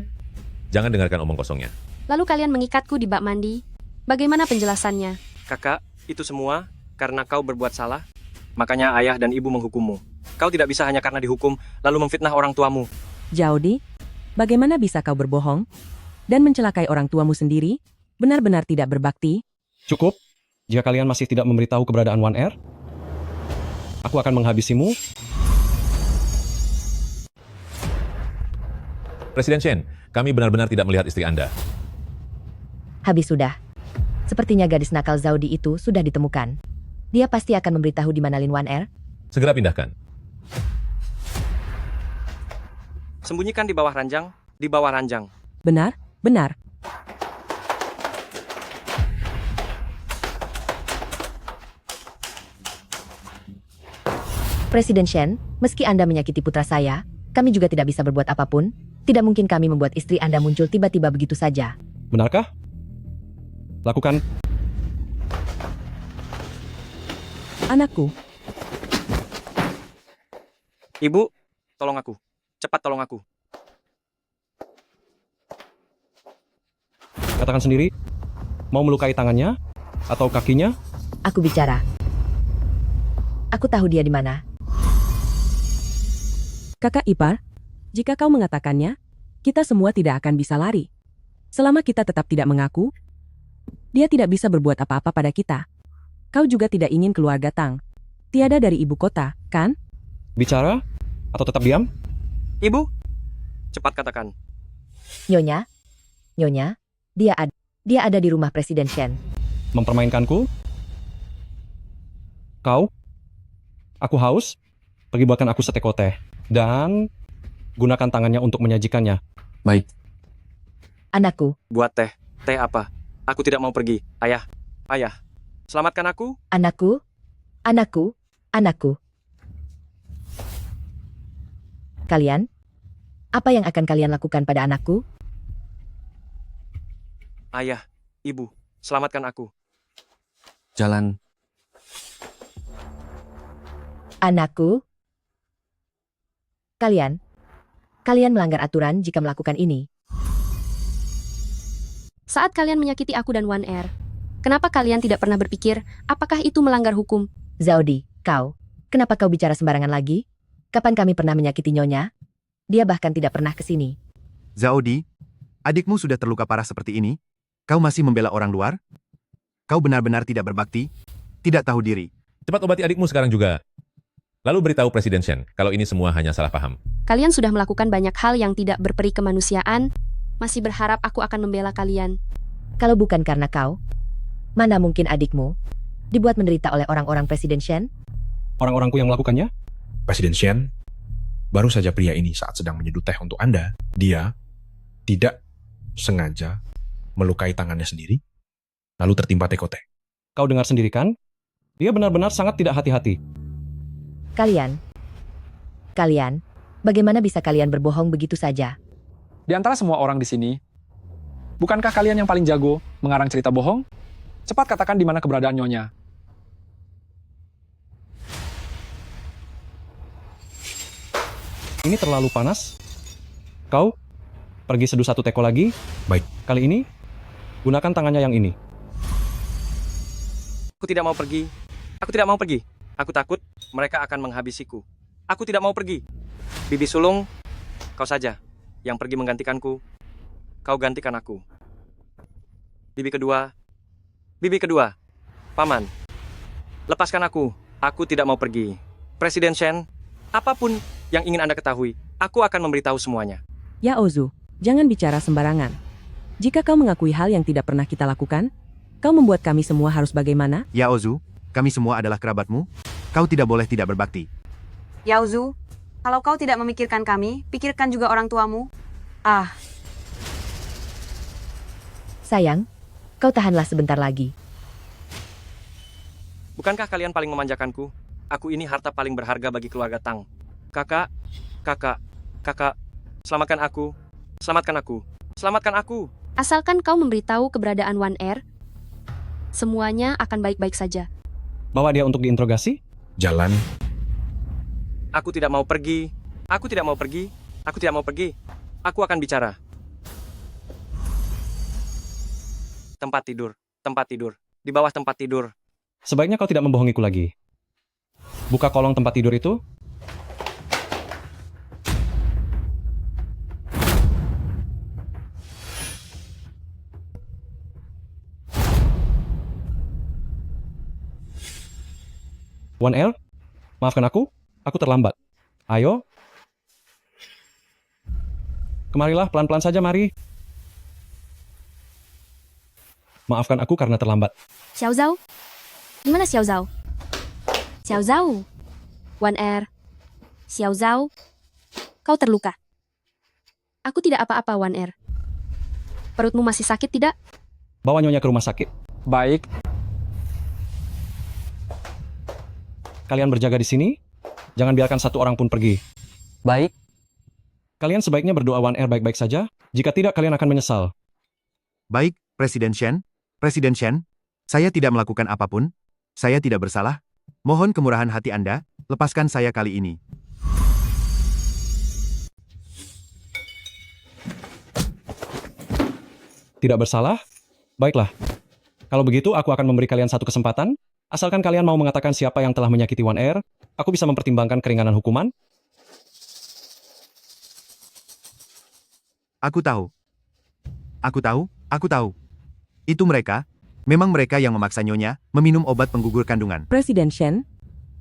jangan dengarkan omong kosongnya. Lalu kalian mengikatku di bak mandi. Bagaimana penjelasannya? Kakak, itu semua karena kau berbuat salah. Makanya ayah dan ibu menghukummu. Kau tidak bisa hanya karena dihukum, lalu memfitnah orang tuamu. Jaudi, bagaimana bisa kau berbohong dan mencelakai orang tuamu sendiri? Benar-benar tidak berbakti. Cukup. Jika kalian masih tidak memberitahu keberadaan One Air, aku akan menghabisimu. Presiden Shen, kami benar-benar tidak melihat istri Anda. Habis sudah. Sepertinya gadis nakal Zaudi itu sudah ditemukan. Dia pasti akan memberitahu di mana Lin One Air. Segera pindahkan. Sembunyikan di bawah ranjang, di bawah ranjang. Benar, benar. Presiden Shen, meski Anda menyakiti putra saya, kami juga tidak bisa berbuat apapun. Tidak mungkin kami membuat istri Anda muncul tiba-tiba begitu saja. Benarkah? Lakukan. Anakku, Ibu, tolong aku. Cepat tolong aku. Katakan sendiri, mau melukai tangannya atau kakinya? Aku bicara. Aku tahu dia di mana. kakak ipar, jika kau mengatakannya, kita semua tidak akan bisa lari. Selama kita tetap tidak mengaku, dia tidak bisa berbuat apa-apa pada kita. Kau juga tidak ingin keluarga Tang. Tiada dari ibu kota, kan? Bicara atau tetap diam? Ibu, cepat katakan. Nyonya, dia ada di rumah Presiden Shen. Mempermainkanku? Kau? Aku haus? Pergi buatkan aku setekot teh. Dan gunakan tangannya untuk menyajikannya. Baik. Anakku, Buat teh. Teh apa? Aku tidak mau pergi. Ayah. Ayah. Selamatkan aku. anakku, anakku. Kalian? Apa yang akan kalian lakukan pada anakku? Ayah. Ibu. Selamatkan aku. Jalan. Anakku? Kalian melanggar aturan jika melakukan ini. Saat kalian menyakiti aku dan One Air, kenapa kalian tidak pernah berpikir apakah itu melanggar hukum? Zaudi, kenapa kau bicara sembarangan lagi? Kapan kami pernah menyakiti Nyonya? Dia bahkan tidak pernah ke sini. Zaudi, adikmu sudah terluka parah seperti ini? Kau masih membela orang luar? Kau benar-benar tidak berbakti? Tidak tahu diri. Cepat obati adikmu sekarang juga. Lalu beritahu Presiden Shen kalau ini semua hanya salah paham. Kalian sudah melakukan banyak hal yang tidak berperi kemanusiaan, masih berharap aku akan membela kalian. Kalau bukan karena kau, mana mungkin adikmu dibuat menderita oleh orang-orang Presiden Shen? Orang-orangku yang melakukannya? Presiden Shen, baru saja pria ini saat sedang menyeduh teh untuk Anda, dia tidak sengaja melukai tangannya sendiri, lalu tertimpa tekote. Kau dengar sendiri kan? Dia benar-benar sangat tidak hati-hati. Kalian, bagaimana bisa kalian berbohong begitu saja? Di antara semua orang di sini, bukankah kalian yang paling jago mengarang cerita bohong? Cepat katakan di mana keberadaan Nyonya. Ini terlalu panas. Kau pergi seduh satu teko lagi. Baik. Kali ini, gunakan tangannya yang ini. Aku tidak mau pergi. Aku tidak mau pergi. Aku takut mereka akan menghabisiku. Aku tidak mau pergi. Bibi sulung, kau saja yang pergi menggantikanku. Kau gantikan aku. Bibi kedua, Paman, lepaskan aku. Aku tidak mau pergi. Presiden Shen, apapun yang ingin Anda ketahui, aku akan memberitahu semuanya. Ya Ozu, jangan bicara sembarangan. Jika kau mengakui hal yang tidak pernah kita lakukan, kau membuat kami semua harus bagaimana? Ya Ozu, kami semua adalah kerabatmu. Kau tidak boleh tidak berbakti. Yaozu, kalau kau tidak memikirkan kami, pikirkan juga orang tuamu. Ah, Sayang, kau tahanlah sebentar lagi. Bukankah kalian paling memanjakanku? Aku ini harta paling berharga bagi keluarga Tang. Kakak, selamatkan aku. Selamatkan aku. Selamatkan aku. Asalkan kau memberitahu keberadaan One Air, semuanya akan baik-baik saja. Bawa dia untuk diinterogasi. Jalan. Aku tidak mau pergi. Aku tidak mau pergi. Aku tidak mau pergi. Aku akan bicara. Tempat tidur. Tempat tidur. Di bawah tempat tidur. Sebaiknya kau tidak membohongiku lagi. Buka kolong tempat tidur itu. One Air, maafkan aku terlambat. Ayo. Kemarilah, pelan-pelan saja, mari. Maafkan aku karena terlambat. Xiao Zhao? Gimana Xiao Zhao? Xiao Zhao? One Air? Xiao Zhao? Kau terluka. Aku tidak apa-apa, One Air. Perutmu masih sakit tidak? Bawa nyonya ke rumah sakit. Baik, Kalian berjaga di sini. Jangan biarkan satu orang pun pergi. Baik. Kalian sebaiknya berdoa One Air baik-baik saja. Jika tidak, kalian akan menyesal. Baik, Presiden Shen. Presiden Shen, saya tidak melakukan apapun. Saya tidak bersalah. Mohon kemurahan hati Anda, lepaskan saya kali ini. Tidak bersalah? Baiklah. Kalau begitu, aku akan memberi kalian satu kesempatan. Asalkan kalian mau mengatakan siapa yang telah menyakiti One Air, aku bisa mempertimbangkan keringanan hukuman. Aku tahu. Aku tahu. Itu mereka. Memang mereka yang memaksa Nyonya meminum obat penggugur kandungan. Presiden Shen,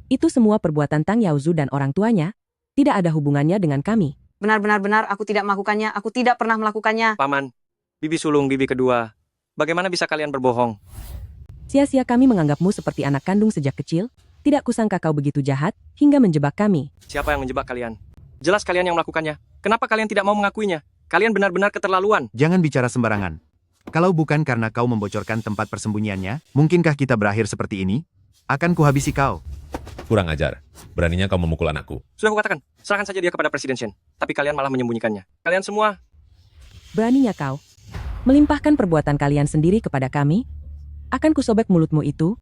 itu semua perbuatan Tang Yaozu dan orang tuanya, tidak ada hubungannya dengan kami. Benar-benar aku tidak melakukannya, aku tidak pernah melakukannya. Paman, bibi sulung bibi kedua. Bagaimana bisa kalian berbohong? Sia-sia kami menganggapmu seperti anak kandung sejak kecil, tidak kusangka kau begitu jahat, hingga menjebak kami. Siapa yang menjebak kalian? Jelas kalian yang melakukannya. Kenapa kalian tidak mau mengakuinya? Kalian benar-benar keterlaluan. Jangan bicara sembarangan. Kalau bukan karena kau membocorkan tempat persembunyiannya, mungkinkah kita berakhir seperti ini? Akan kuhabisi kau. Kurang ajar. Beraninya kau memukul anakku. Sudah kukatakan, serahkan saja dia kepada Presiden Shen. Tapi kalian malah menyembunyikannya. Kalian semua. Beraninya kau melimpahkan perbuatan kalian sendiri kepada kami? Akan kusobek mulutmu itu.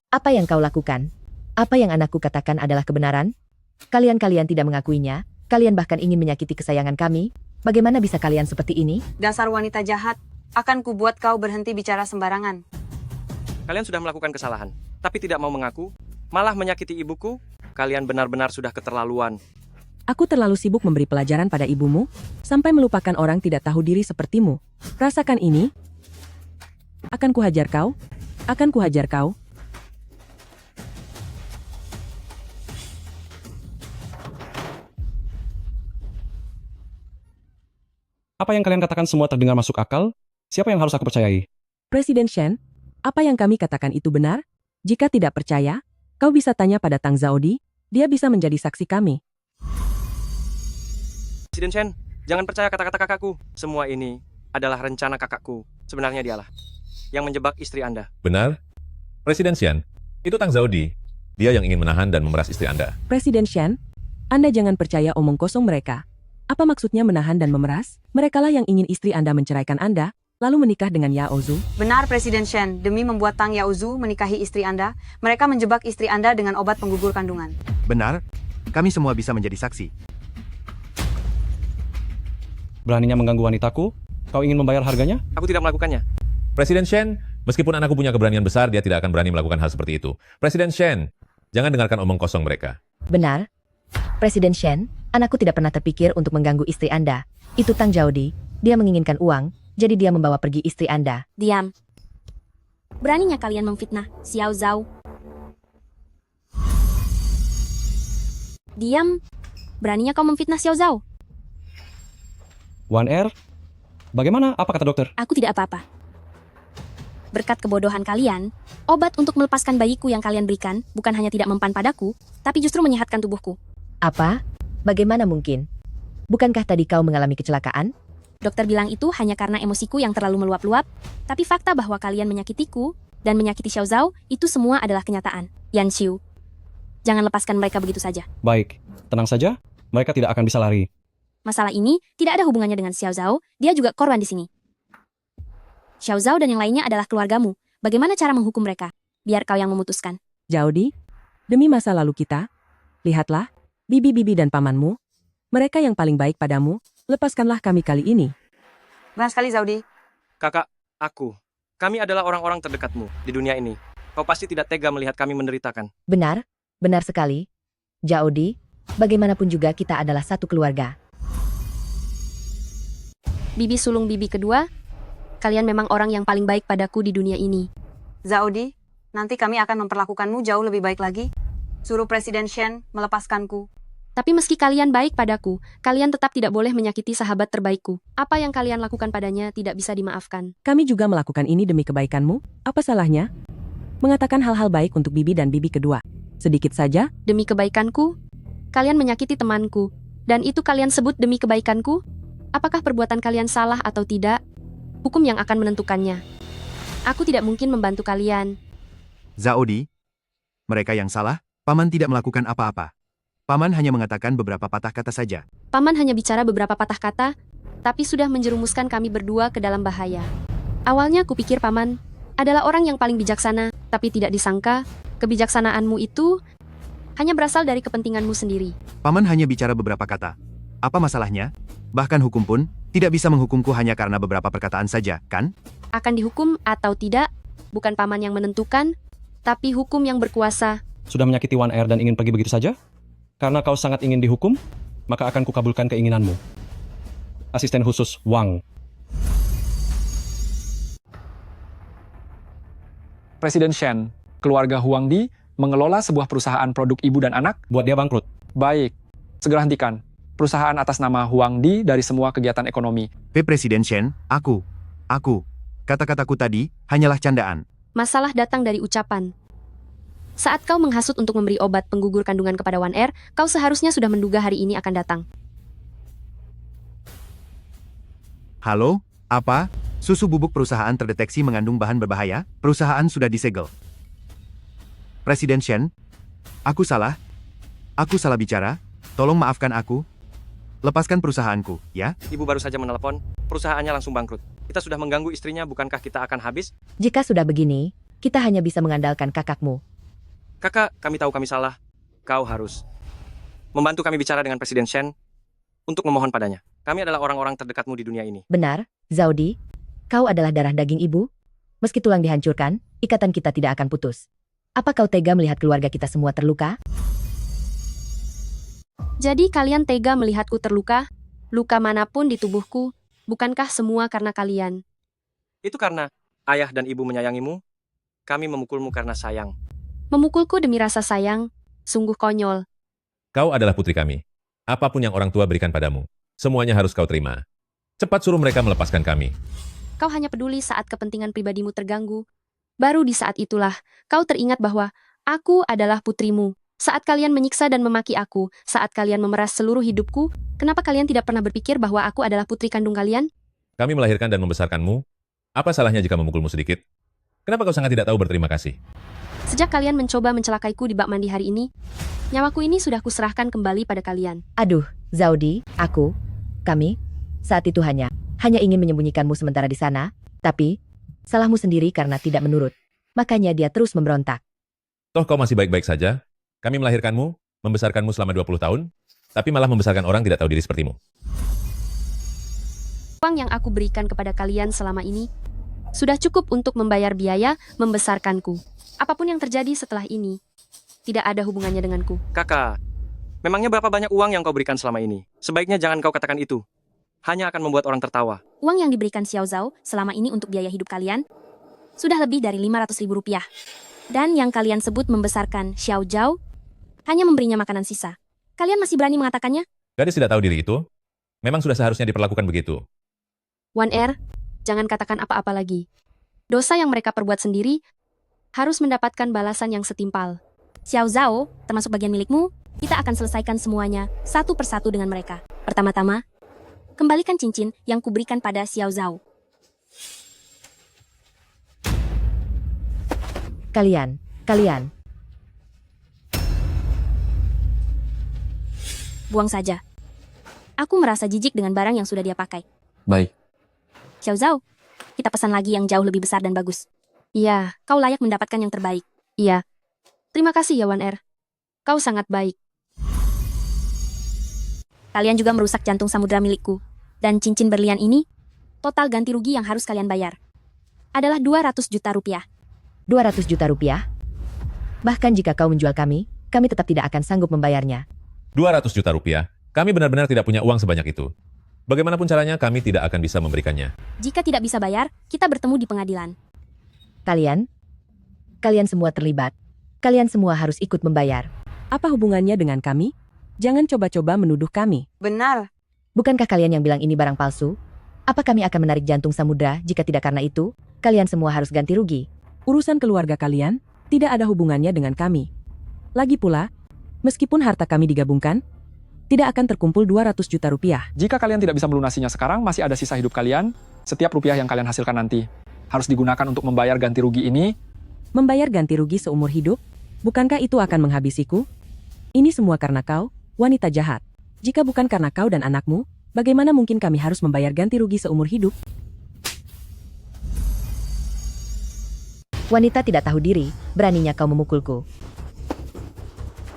Apa yang kau lakukan? Apa yang anakku katakan adalah kebenaran? Kalian tidak mengakuinya. Kalian bahkan ingin menyakiti kesayangan kami. Bagaimana bisa kalian seperti ini? Dasar wanita jahat, akan kubuat kau berhenti bicara sembarangan. Kalian sudah melakukan kesalahan, tapi tidak mau mengaku, malah menyakiti ibuku. Kalian benar-benar sudah keterlaluan. Aku terlalu sibuk memberi pelajaran pada ibumu, sampai melupakan orang tidak tahu diri sepertimu. Rasakan ini. Akan kuhajar kau. Akan kuhajar kau. Apa yang kalian katakan semua terdengar masuk akal? Siapa yang harus aku percayai? Presiden Shen, apa yang kami katakan itu benar? Jika tidak percaya, kau bisa tanya pada Tang Zaodi, dia bisa menjadi saksi kami. Presiden Shen, jangan percaya kata-kata kakakku. Semua ini adalah rencana kakakku. Sebenarnya dialah yang menjebak istri Anda. Benar? Presiden Xian, itu Tang Zaodi. Dia yang ingin menahan dan memeras istri Anda. Presiden Shen, Anda jangan percaya omong kosong mereka. Apa maksudnya menahan dan memeras? Merekalah yang ingin istri Anda menceraikan Anda, lalu menikah dengan Yaozu. Benar Presiden Shen, demi membuat Tang Yaozu menikahi istri Anda, mereka menjebak istri Anda dengan obat penggugur kandungan. Benar, kami semua bisa menjadi saksi. Beraninya mengganggu wanitaku? Kau ingin membayar harganya? Aku tidak melakukannya. Presiden Shen, meskipun anakku punya keberanian besar, dia tidak akan berani melakukan hal seperti itu. Presiden Shen, jangan dengarkan omong kosong mereka. Benar. Presiden Shen, anakku tidak pernah terpikir untuk mengganggu istri Anda. Itu Tang Zaodi. Dia menginginkan uang, jadi dia membawa pergi istri Anda. Diam. Beraninya kalian memfitnah Xiao Zhao. Diam. Beraninya kau memfitnah Xiao Zhao. One Air? Bagaimana? Apa kata dokter? Aku tidak apa-apa. Berkat kebodohan kalian, obat untuk melepaskan bayiku yang kalian berikan bukan hanya tidak mempan padaku, tapi justru menyehatkan tubuhku. Apa? Bagaimana mungkin? Bukankah tadi kau mengalami kecelakaan? Dokter bilang itu hanya karena emosiku yang terlalu meluap-luap, tapi fakta bahwa kalian menyakitiku dan menyakiti Xiao Zhao itu semua adalah kenyataan. Yan Xiu, jangan lepaskan mereka begitu saja. Baik, tenang saja. Mereka tidak akan bisa lari. Masalah ini tidak ada hubungannya dengan Xiao Zhao, dia juga korban di sini. Xiao Zhao dan yang lainnya adalah keluargamu. Bagaimana cara menghukum mereka? Biar kau yang memutuskan. Zaodi, demi masa lalu kita, lihatlah, bibi-bibi dan pamanmu, mereka yang paling baik padamu, lepaskanlah kami kali ini. Benar sekali, Zaudi. Kakak, kami adalah orang-orang terdekatmu di dunia ini. Kau pasti tidak tega melihat kami menderitakan. Benar, benar sekali. Jaudi, bagaimanapun juga kita adalah satu keluarga. Bibi sulung bibi kedua, kalian memang orang yang paling baik padaku di dunia ini. Zaudi, nanti kami akan memperlakukanmu jauh lebih baik lagi. Suruh Presiden Shen melepaskanku. Tapi meski kalian baik padaku, kalian tetap tidak boleh menyakiti sahabat terbaikku. Apa yang kalian lakukan padanya tidak bisa dimaafkan. Kami juga melakukan ini demi kebaikanmu. Apa salahnya? Mengatakan hal-hal baik untuk bibi dan bibi kedua. Sedikit saja. Demi kebaikanku, kalian menyakiti temanku. Dan itu kalian sebut demi kebaikanku? Apakah perbuatan kalian salah atau tidak? Hukum yang akan menentukannya. Aku tidak mungkin membantu kalian. Zaudi, mereka yang salah, Paman tidak melakukan apa-apa. Paman hanya mengatakan beberapa patah kata saja. Paman hanya bicara beberapa patah kata, tapi sudah menjerumuskan kami berdua ke dalam bahaya. Awalnya kupikir Paman adalah orang yang paling bijaksana, tapi tidak disangka, kebijaksanaanmu itu hanya berasal dari kepentinganmu sendiri. Paman hanya bicara beberapa kata. Apa masalahnya? Bahkan hukum pun tidak bisa menghukumku hanya karena beberapa perkataan saja, kan? Akan dihukum atau tidak, bukan Paman yang menentukan, tapi hukum yang berkuasa. Sudah menyakiti One Air dan ingin pergi begitu saja? Karena kau sangat ingin dihukum, maka akan kukabulkan keinginanmu. Asisten khusus Wang. Presiden Shen, keluarga Huang Di, mengelola sebuah perusahaan produk ibu dan anak. Buat dia bangkrut. Baik, segera hentikan. Perusahaan atas nama Huang Di dari semua kegiatan ekonomi. Presiden Shen, aku. Kata-kataku tadi hanyalah candaan. Masalah datang dari ucapan. Saat kau menghasut untuk memberi obat penggugur kandungan kepada One Air, kau seharusnya sudah menduga hari ini akan datang. Halo, apa? Susu bubuk perusahaan terdeteksi mengandung bahan berbahaya? Perusahaan sudah disegel. Presiden Shen, aku salah bicara. Tolong maafkan aku. Lepaskan perusahaanku, ya? Ibu baru saja menelepon, perusahaannya langsung bangkrut. Kita sudah mengganggu istrinya, bukankah kita akan habis? Jika sudah begini, kita hanya bisa mengandalkan kakakmu. Kakak, kami tahu kami salah. Kau harus membantu kami bicara dengan Presiden Shen untuk memohon padanya. Kami adalah orang-orang terdekatmu di dunia ini. Benar, Zaudi. Kau adalah darah daging ibu. Meski tulang dihancurkan, ikatan kita tidak akan putus. Apa kau tega melihat keluarga kita semua terluka? Jadi kalian tega melihatku terluka? Luka manapun di tubuhku, bukankah semua karena kalian? Itu karena ayah dan ibu menyayangimu. Kami memukulmu karena sayang. Memukulku demi rasa sayang, sungguh konyol. Kau adalah putri kami. Apapun yang orang tua berikan padamu, semuanya harus kau terima. Cepat suruh mereka melepaskan kami. Kau hanya peduli saat kepentingan pribadimu terganggu. Baru di saat itulah, kau teringat bahwa aku adalah putrimu. Saat kalian menyiksa dan memaki aku, saat kalian memeras seluruh hidupku, kenapa kalian tidak pernah berpikir bahwa aku adalah putri kandung kalian? Kami melahirkan dan membesarkanmu. Apa salahnya jika memukulmu sedikit? Kenapa kau sangat tidak tahu berterima kasih? Sejak kalian mencoba mencelakaiku di bak mandi hari ini, nyawaku ini sudah kuserahkan kembali pada kalian. Aduh, Zaudi, kami, saat itu hanya ingin menyembunyikanmu sementara di sana, tapi salahmu sendiri karena tidak menurut. Makanya dia terus memberontak. Toh kau masih baik-baik saja. Kami melahirkanmu, membesarkanmu selama 20 tahun, tapi malah membesarkan orang tidak tahu diri sepertimu. Uang yang aku berikan kepada kalian selama ini sudah cukup untuk membayar biaya membesarkanku. Apapun yang terjadi setelah ini, tidak ada hubungannya denganku. Kakak, memangnya berapa banyak uang yang kau berikan selama ini? Sebaiknya jangan kau katakan itu. Hanya akan membuat orang tertawa. Uang yang diberikan Xiao Zhao selama ini untuk biaya hidup kalian sudah lebih dari 500.000 rupiah. Dan yang kalian sebut membesarkan Xiao Zhao hanya memberinya makanan sisa. Kalian masih berani mengatakannya? Gadis tidak tahu diri itu, memang sudah seharusnya diperlakukan begitu. One Air, jangan katakan apa-apa lagi. Dosa yang mereka perbuat sendiri harus mendapatkan balasan yang setimpal. Xiao Zhao, termasuk bagian milikmu, kita akan selesaikan semuanya satu persatu dengan mereka. Pertama-tama, kembalikan cincin yang kuberikan pada Xiao Zhao. Kalian. Buang saja. Aku merasa jijik dengan barang yang sudah dia pakai. Baik. Xiao Zhao, kita pesan lagi yang jauh lebih besar dan bagus. Iya, kau layak mendapatkan yang terbaik. Iya. Terima kasih ya One Air. Kau sangat baik. Kalian juga merusak jantung samudera milikku. Dan cincin berlian ini, Total ganti rugi yang harus kalian bayar adalah 200 juta rupiah. 200 juta rupiah? Bahkan jika kau menjual kami tetap tidak akan sanggup membayarnya. 200 juta rupiah? Kami benar-benar tidak punya uang sebanyak itu. Bagaimanapun caranya, kami tidak akan bisa memberikannya. Jika tidak bisa bayar, kita bertemu di pengadilan. Kalian semua terlibat. Kalian semua harus ikut membayar. Apa hubungannya dengan kami? Jangan coba-coba menuduh kami. Benar. Bukankah kalian yang bilang ini barang palsu? Apa kami akan menarik jantung samudra jika tidak karena itu? Kalian semua harus ganti rugi. Urusan keluarga kalian tidak ada hubungannya dengan kami. Lagi pula, meskipun harta kami digabungkan, tidak akan terkumpul 200 juta rupiah. Jika kalian tidak bisa melunasinya sekarang, masih ada sisa hidup kalian. Setiap rupiah yang kalian hasilkan nanti harus digunakan untuk membayar ganti rugi ini. Membayar ganti rugi seumur hidup? Bukankah itu akan menghabisiku? Ini semua karena kau, wanita jahat. Jika bukan karena kau dan anakmu, bagaimana mungkin kami harus membayar ganti rugi seumur hidup? Wanita tidak tahu diri, beraninya kau memukulku.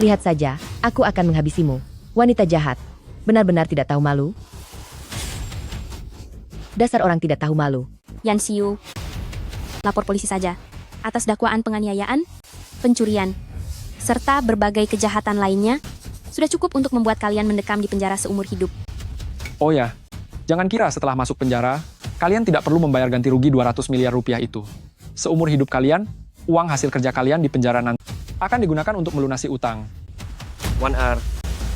Lihat saja, aku akan menghabisimu. Wanita jahat, benar-benar tidak tahu malu. Dasar orang tidak tahu malu. Yan Xiu, lapor polisi saja atas dakwaan penganiayaan, pencurian, serta berbagai kejahatan lainnya. Sudah cukup untuk membuat kalian mendekam di penjara seumur hidup. Oh ya, jangan kira setelah masuk penjara, kalian tidak perlu membayar ganti rugi 200 miliar rupiah itu. Seumur hidup kalian, uang hasil kerja kalian di penjara nanti akan digunakan untuk melunasi utang. 1R,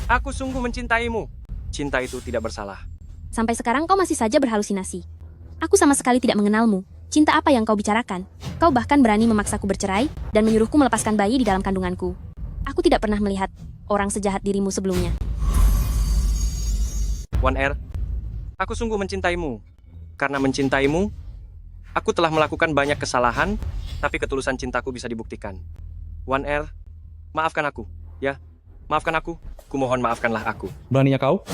aku sungguh mencintaimu. Cinta itu tidak bersalah. Sampai sekarang kau masih saja berhalusinasi. Aku sama sekali tidak mengenalmu. Cinta apa yang kau bicarakan? Kau bahkan berani memaksaku bercerai dan menyuruhku melepaskan bayi di dalam kandunganku. Aku tidak pernah melihat orang sejahat dirimu sebelumnya. 1R, aku sungguh mencintaimu. Karena mencintaimu, aku telah melakukan banyak kesalahan, tapi ketulusan cintaku bisa dibuktikan. 1R, maafkan aku, ya. Maafkan aku. Kumohon maafkanlah aku. Beraninya kau?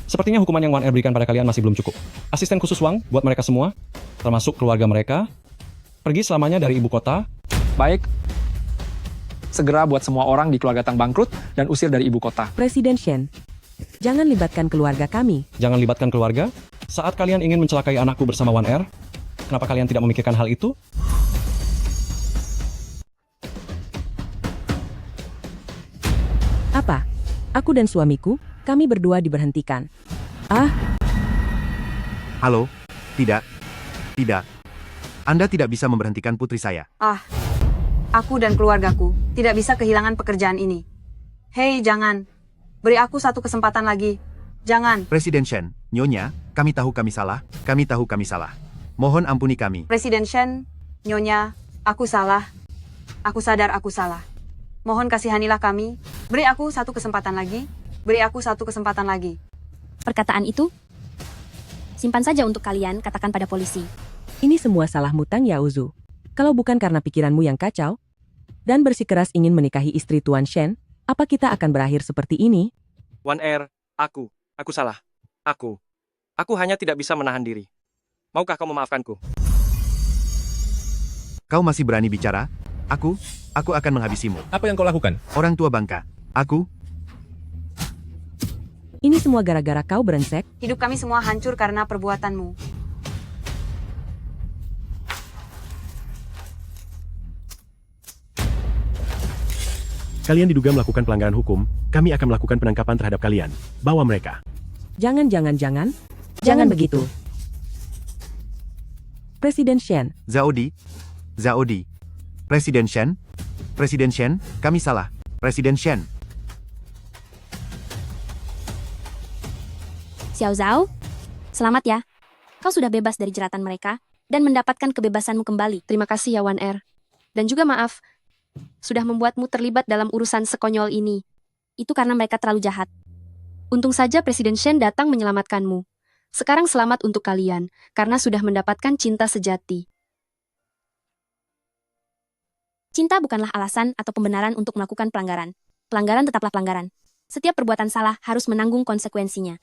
Sepertinya hukuman yang 1R berikan pada kalian masih belum cukup. Asisten khusus Wang buat mereka semua, termasuk keluarga mereka, pergi selamanya dari ibu kota. Baik. Segera buat semua orang di keluarga Tang bangkrut dan usir dari ibu kota. Presiden Shen, jangan libatkan keluarga kami. Jangan libatkan keluarga? Saat kalian ingin mencelakai anakku bersama 1R, kenapa kalian tidak memikirkan hal itu? Apa? Aku dan suamiku, kami berdua diberhentikan. Halo? Tidak. Tidak. Anda tidak bisa memberhentikan putri saya. Aku dan keluargaku tidak bisa kehilangan pekerjaan ini. Hei, jangan. Beri aku satu kesempatan lagi. Jangan. Presiden Shen, Nyonya, kami tahu kami salah. Kami tahu kami salah. Mohon ampuni kami. Presiden Shen, Nyonya, aku salah. Aku sadar aku salah. Mohon kasihanilah kami. Beri aku satu kesempatan lagi. Beri aku satu kesempatan lagi. Perkataan itu, simpan saja untuk kalian, katakan pada polisi. Ini semua salahmu Tang Yaozu. Kalau bukan karena pikiranmu yang kacau, dan bersikeras ingin menikahi istri Tuan Shen, apa kita akan berakhir seperti ini? 1R, aku salah. Aku hanya tidak bisa menahan diri. Maukah kau memaafkanku? Kau masih berani bicara? Aku akan menghabisimu. Apa yang kau lakukan? Orang tua bangka. Ini semua gara-gara kau brengsek. Hidup kami semua hancur karena perbuatanmu. Kalian diduga melakukan pelanggaran hukum, kami akan melakukan penangkapan terhadap kalian. Bawa mereka. Jangan begitu. Presiden Shen. Zaodi. Presiden Shen, kami salah. Presiden Shen. Xiao Zhao, selamat ya. Kau sudah bebas dari jeratan mereka dan mendapatkan kebebasanmu kembali. Terima kasih ya 1R. Dan juga maaf, sudah membuatmu terlibat dalam urusan sekonyol ini. Itu karena mereka terlalu jahat. Untung saja Presiden Shen datang menyelamatkanmu. Sekarang selamat untuk kalian, karena sudah mendapatkan cinta sejati. Cinta bukanlah alasan atau pembenaran untuk melakukan pelanggaran. Pelanggaran tetaplah pelanggaran. Setiap perbuatan salah harus menanggung konsekuensinya.